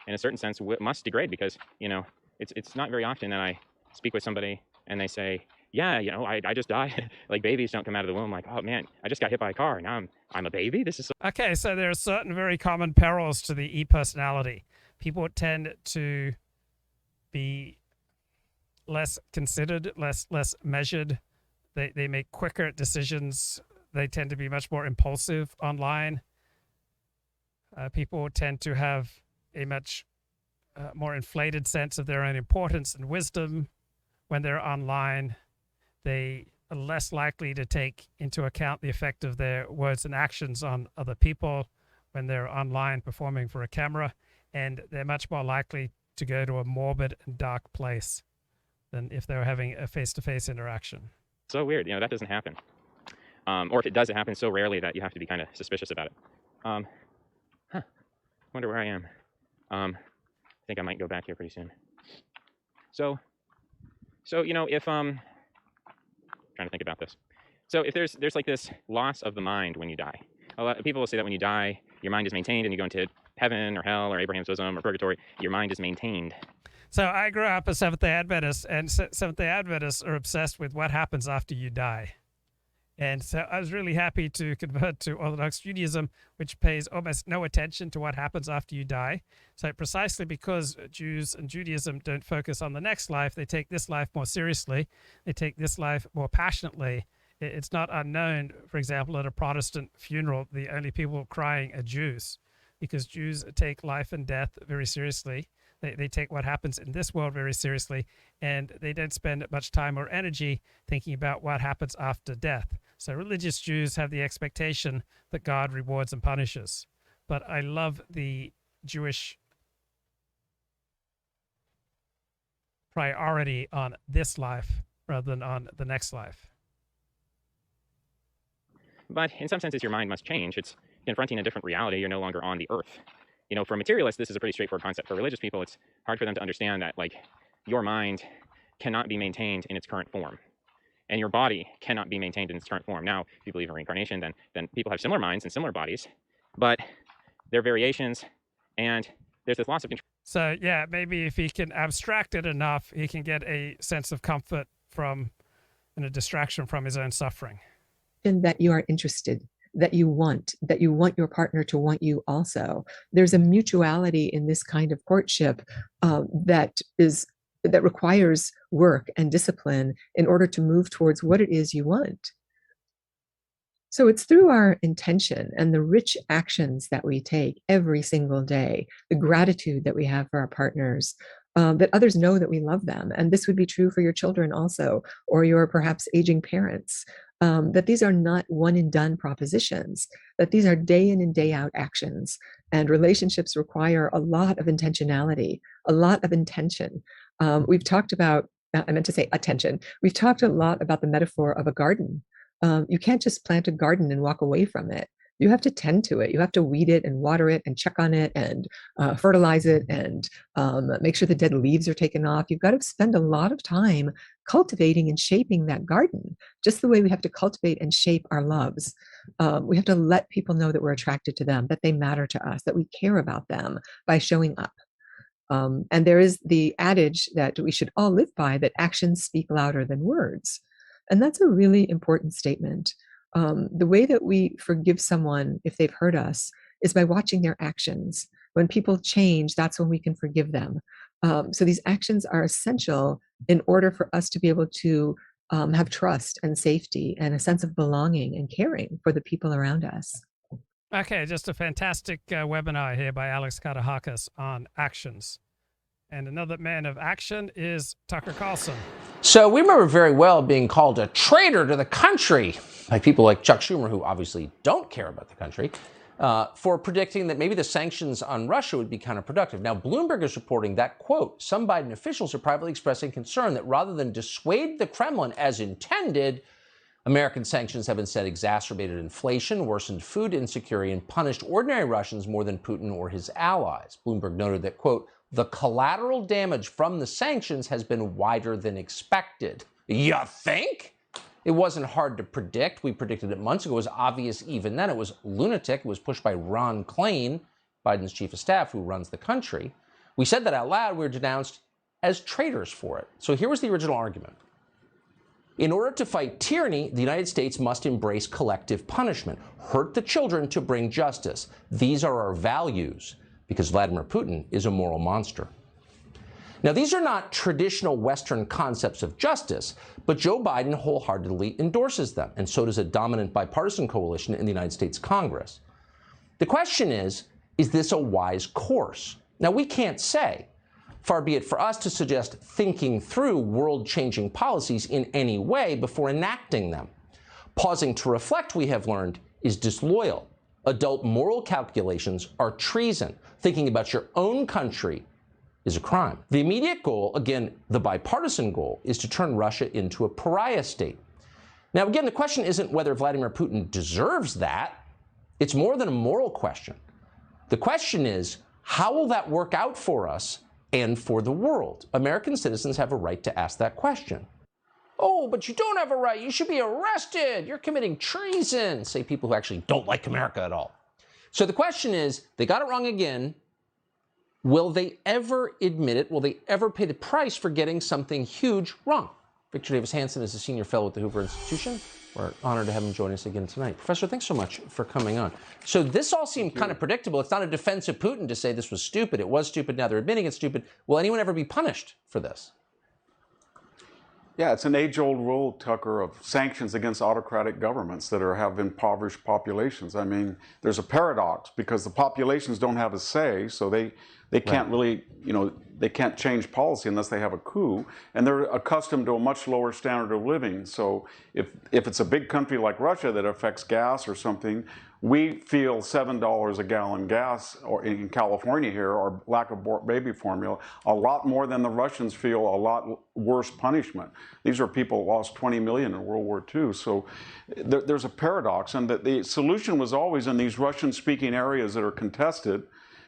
in a certain sense, must degrade, because, you know, it's not very often that I speak with somebody and they say, yeah, you know, I just died. Like, babies don't come out of the womb like, oh man, I just got hit by a car. Now I'm a baby. This is so. Okay, so there are certain very common perils to the e-personality. People tend to be less considered, less measured. They make quicker decisions. They tend to be much more impulsive online. People tend to have a much more inflated sense of their own importance and wisdom when they're online. They are less likely to take into account the effect of their words and actions on other people when they're online performing for a camera, and they're much more likely to go to a morbid and dark place than if they were having a face-to-face interaction. So weird, you know, that doesn't happen. Or if it does, it happens so rarely that you have to be kind of suspicious about it. Wonder where I am. I think I might go back here pretty soon. So you know, if trying to think about this. So if there's like this loss of the mind when you die. A lot of people will say that when you die, your mind is maintained and you go into heaven or hell or Abraham's bosom or purgatory. Your mind is maintained. So I grew up a Seventh-day Adventist, and Seventh-day Adventists are obsessed with what happens after you die. And so I was really happy to convert to Orthodox Judaism, which pays almost no attention to what happens after you die. So precisely because Jews and Judaism don't focus on the next life, they take this life more seriously. They take this life more passionately. It's not unknown, for example, at a Protestant funeral, the only people crying are Jews, because Jews take life and death very seriously. They take what happens in this world very seriously, and they don't spend much time or energy thinking about what happens after death. So religious Jews have the expectation that God rewards and punishes. But I love the Jewish priority on this life rather than on the next life. But in some senses, your mind must change. It's confronting a different reality. You're no longer on the earth. You know, for materialists, this is a pretty straightforward concept. For religious people, it's hard for them to understand that, like, your mind cannot be maintained in its current form, and your body cannot be maintained in its current form. Now, if you believe in reincarnation, then people have similar minds and similar bodies, but they're variations, and there's this loss of control. So, yeah, maybe if he can abstract it enough, he can get a sense of comfort from and a distraction from his own suffering. And that you are interested, that you want your partner to want you also. There's a mutuality in this kind of courtship that requires work and discipline in order to move towards what it is you want. So it's through our intention and the rich actions that we take every single day, the gratitude that we have for our partners, that others know that we love them. And this would be true for your children also, or your perhaps aging parents. That these are not one and done propositions, that these are day in and day out actions. And relationships require a lot of intentionality, a lot of intention. We've talked about, I meant to say attention. We've talked a lot about the metaphor of a garden. You can't just plant a garden and walk away from it. You have to tend to it. You have to weed it and water it and check on it and fertilize it and make sure the dead leaves are taken off. You've got to spend a lot of time cultivating and shaping that garden, just the way we have to cultivate and shape our loves. We have to let people know that we're attracted to them, that they matter to us, that we care about them by showing up. And there is the adage that we should all live by, that actions speak louder than words. And that's a really important statement. The way that we forgive someone if they've hurt us is by watching their actions. When people change, that's when we can forgive them. So these actions are essential in order for us to be able to have trust and safety and a sense of belonging and caring for the people around us. Okay, just a fantastic webinar here by Alex Katehakis on actions. And another man of action is Tucker Carlson. So we remember very well being called a traitor to the country by people like Chuck Schumer, who obviously don't care about the country, for predicting that maybe the sanctions on Russia would be counterproductive. Now, Bloomberg is reporting that, quote, some Biden officials are privately expressing concern that rather than dissuade the Kremlin as intended, American sanctions have instead exacerbated inflation, worsened food insecurity, and punished ordinary Russians more than Putin or his allies. Bloomberg noted that, quote, the collateral damage from the sanctions has been wider than expected. You think? It wasn't hard to predict. We predicted it months ago. It was obvious even then. It was lunatic. It was pushed by Ron Klain, Biden's chief of staff, who runs the country. We said that out loud. We were denounced as traitors for it. So here was the original argument. In order to fight tyranny, the United States must embrace collective punishment, hurt the children to bring justice. These are our values, because Vladimir Putin is a moral monster. Now, these are not traditional Western concepts of justice, but Joe Biden wholeheartedly endorses them, and so does a dominant bipartisan coalition in the United States Congress. The question is this a wise course? Now, we can't say. Far be it for us to suggest thinking through world-changing policies in any way before enacting them. Pausing to reflect, we have learned, is disloyal. Adult moral calculations are treason. Thinking about your own country is a crime. The immediate goal, again, the bipartisan goal, is to turn Russia into a pariah state. Now, again, the question isn't whether Vladimir Putin deserves that. It's more than a moral question. The question is, how will that work out for us and for the world? American citizens have a right to ask that question. Oh, but you don't have a right. You should be arrested. You're committing treason, say people who actually don't like America at all. So the question is, they got it wrong again. Will they ever admit it? Will they ever pay the price for getting something huge wrong? Victor Davis Hanson is a senior fellow at the Hoover Institution. We're honored to have him join us again tonight. Professor, thanks so much for coming on. So this all seemed kind of predictable. It's not a defense of Putin to say this was stupid. It was stupid. Now they're admitting it's stupid. Will anyone ever be punished for this? Yeah, it's an age-old rule, Tucker, of sanctions against autocratic governments that have impoverished populations. I mean, there's a paradox because the populations don't have a say, so they can't really, they can't change policy unless they have a coup, and they're accustomed to a much lower standard of living. So if it's a big country like Russia that affects gas or something, we feel $7 a gallon gas, or in California here, or lack of baby formula, a lot more than the Russians feel a lot worse punishment. These are people who lost 20 million in World War II. So there's a paradox, and the solution was always in these Russian-speaking areas that are contested,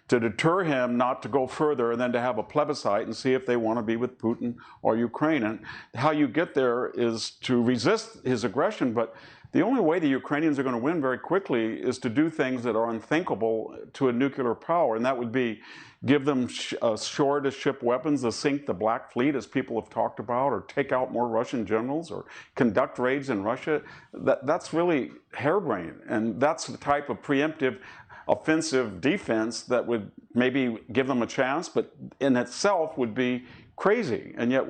to deter him not to go further and then to have a plebiscite and see if they want to be with Putin or Ukraine. And how you get there is to resist his aggression, but the only way the Ukrainians are going to win very quickly is to do things that are unthinkable to a nuclear power, and that would be give them shore-to-ship weapons to sink the Black Fleet, as people have talked about, or take out more Russian generals, or conduct raids in Russia. That's really harebrained, and that's the type of preemptive offensive defense that would maybe give them a chance, but in itself would be crazy. And yet,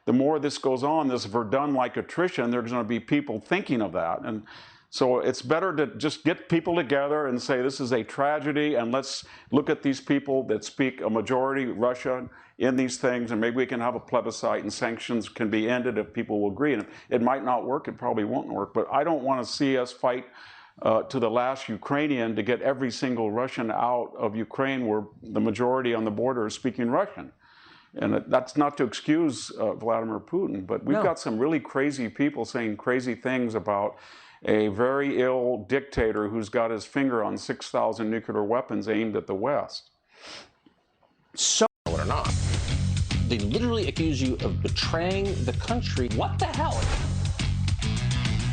the more this goes on, this Verdun-like attrition, there's going to be people thinking of that. And so it's better to just get people together and say this is a tragedy, and let's look at these people that speak a majority Russian in these things, and maybe we can have a plebiscite and sanctions can be ended if people will agree. And it might not work, it probably won't work, but I don't want to see us fight to the last Ukrainian to get every single Russian out of Ukraine where the majority on the border is speaking Russian. And that's not to excuse Vladimir Putin, but we've got some really crazy people saying crazy things about a very ill dictator who's got his finger on 6,000 nuclear weapons aimed at the West. So, or not, they literally accuse you of betraying the country. What the hell?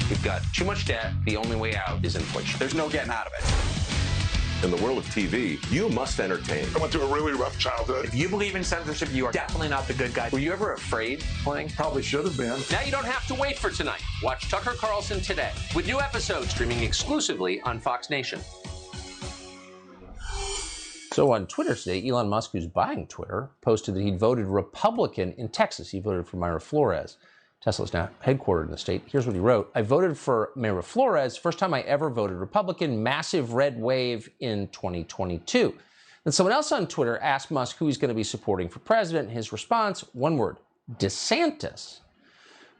We've got too much debt. The only way out is inflation. There's no getting out of it. In the world of TV, you must entertain. I went through a really rough childhood. If you believe in censorship, you are definitely not the good guy. Were you ever afraid playing? Probably should have been. Now you don't have to wait for tonight. Watch Tucker Carlson today, with new episodes streaming exclusively on Fox Nation. So on Twitter today, Elon Musk, who's buying Twitter, posted that he'd voted Republican in Texas. He voted for Mayra Flores. Tesla's now headquartered in the state. Here's what he wrote. I voted for Mayra Flores, first time I ever voted Republican, massive red wave in 2022. And someone else on Twitter asked Musk who he's going to be supporting for president. His response, one word, DeSantis.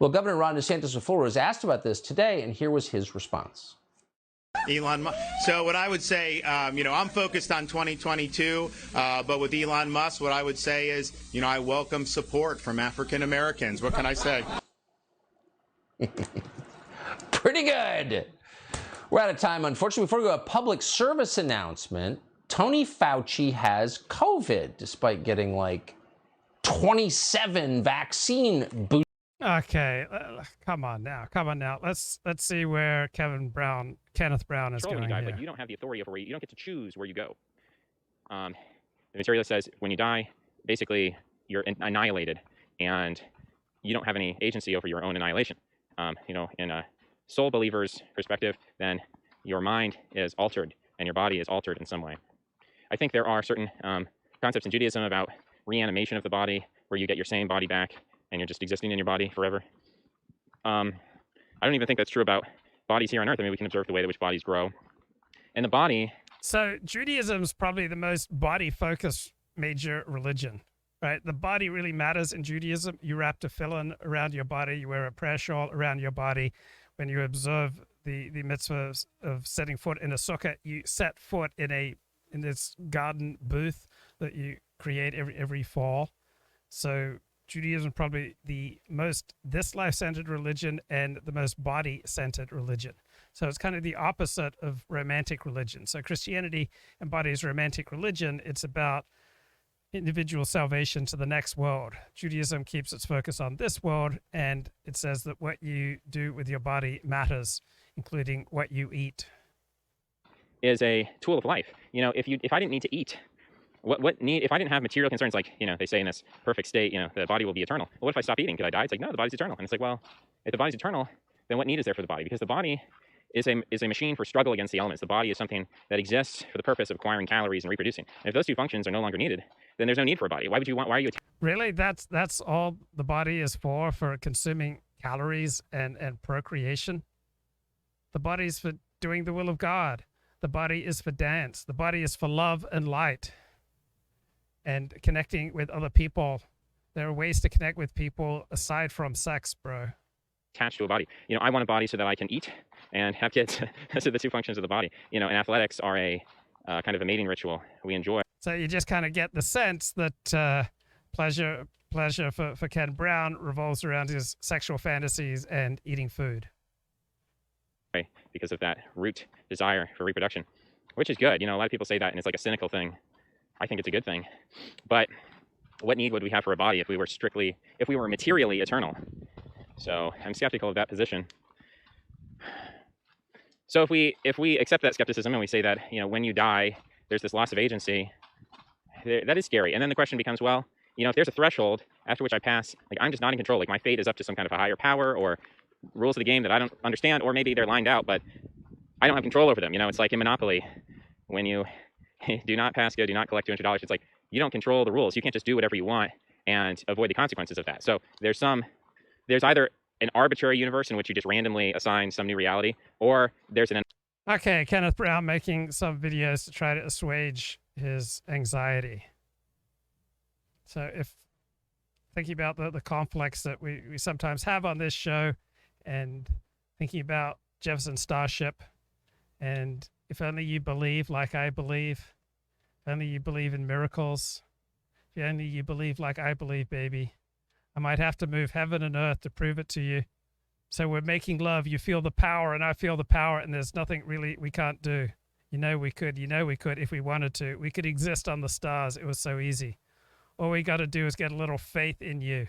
Well, Governor Ron DeSantis of Florida was asked about this today, and here was his response. Elon Musk. So what I would say, I'm focused on 2022, but with Elon Musk, what I would say is, I welcome support from African Americans. What can I say? Pretty good. We're out of time, unfortunately. Before we go, a public service announcement. Tony Fauci has COVID, despite getting like 27 vaccine boosters. Okay, come on now. Let's see where Kenneth Brown is Controlling going you die, here. but you don't have the authority over where you don't get to choose where you go. The materialist says when you die, basically you're annihilated, and you don't have any agency over your own annihilation. In a soul believer's perspective, then your mind is altered and your body is altered in some way. I think there are certain concepts in Judaism about reanimation of the body, where you get your same body back and you're just existing in your body forever. I don't even think that's true about bodies here on Earth. I mean, we can observe the way in which bodies grow. And the body... So Judaism is probably the most body-focused major religion, right? The body really matters in Judaism. You wrap tefillin around your body. You wear a prayer shawl around your body. When you observe the mitzvah of setting foot in a sukkah, you set foot in this garden booth that you create every fall. So Judaism is probably the most this life-centered religion and the most body-centered religion. So it's kind of the opposite of romantic religion. So Christianity embodies romantic religion. It's about individual salvation to the next world. Judaism keeps its focus on this world, and it says that what you do with your body matters, including what you eat. Is a tool of life. If I didn't need to eat, if I didn't have material concerns, like, they say in this perfect state, the body will be eternal. Well, what if I stop eating? Could I die? It's like, no, the body's eternal. And it's like, well, if the body's eternal, then what need is there for the body? Because the body is a machine for struggle against the elements. The body is something that exists for the purpose of acquiring calories and reproducing. And if those two functions are no longer needed, then there's no need for a body. Why are you... Really? That's all the body is for consuming calories and procreation? The body's for doing the will of God. The body is for dance. The body is for love and light and connecting with other people. There are ways to connect with people aside from sex, bro. Attached to a body. I want a body so that I can eat and have kids. Those are the two functions of the body. And athletics are a kind of a mating ritual we enjoy. So you just kind of get the sense that pleasure for Ken Brown revolves around his sexual fantasies and eating food. Because of that root desire for reproduction, which is good. A lot of people say that, and it's like a cynical thing. I think it's a good thing. But what need would we have for a body if we were materially eternal? So I'm skeptical of that position. So if we accept that skepticism and we say that, when you die, there's this loss of agency, that is scary. And then the question becomes, well, if there's a threshold after which I pass, like, I'm just not in control, like my fate is up to some kind of a higher power or rules of the game that I don't understand, or maybe they're lined out, but I don't have control over them. It's like in Monopoly, when you do not pass go, do not collect $200. It's like you don't control the rules. You can't just do whatever you want and avoid the consequences of that. So there's either an arbitrary universe in which you just randomly assign some new reality, or there's an... Okay, Kenneth Brown making some videos to try to assuage his anxiety. So if thinking about the conflicts that we sometimes have on this show, and thinking about Jefferson Starship, and if only you believe like I believe, if only you believe in miracles, if only you believe like I believe, baby, I might have to move heaven and earth to prove it to you. So we're making love, you feel the power and I feel the power, and there's nothing really we can't do. We could if we wanted to. We could exist on the stars. It was so easy. All we got to do is get a little faith in you.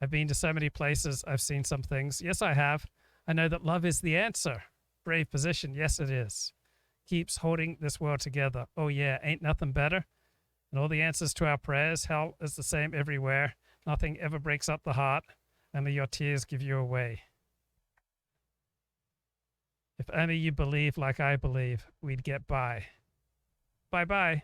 I've been to so many places. I've seen some things. Yes, I have. I know that love is the answer. Brave position. Yes, it is. Keeps holding this world together. Oh, yeah. Ain't nothing better. And all the answers to our prayers. Hell is the same everywhere. Nothing ever breaks up the heart. Only your tears give you away. If only you believe like I believe, we'd get by. Bye-bye.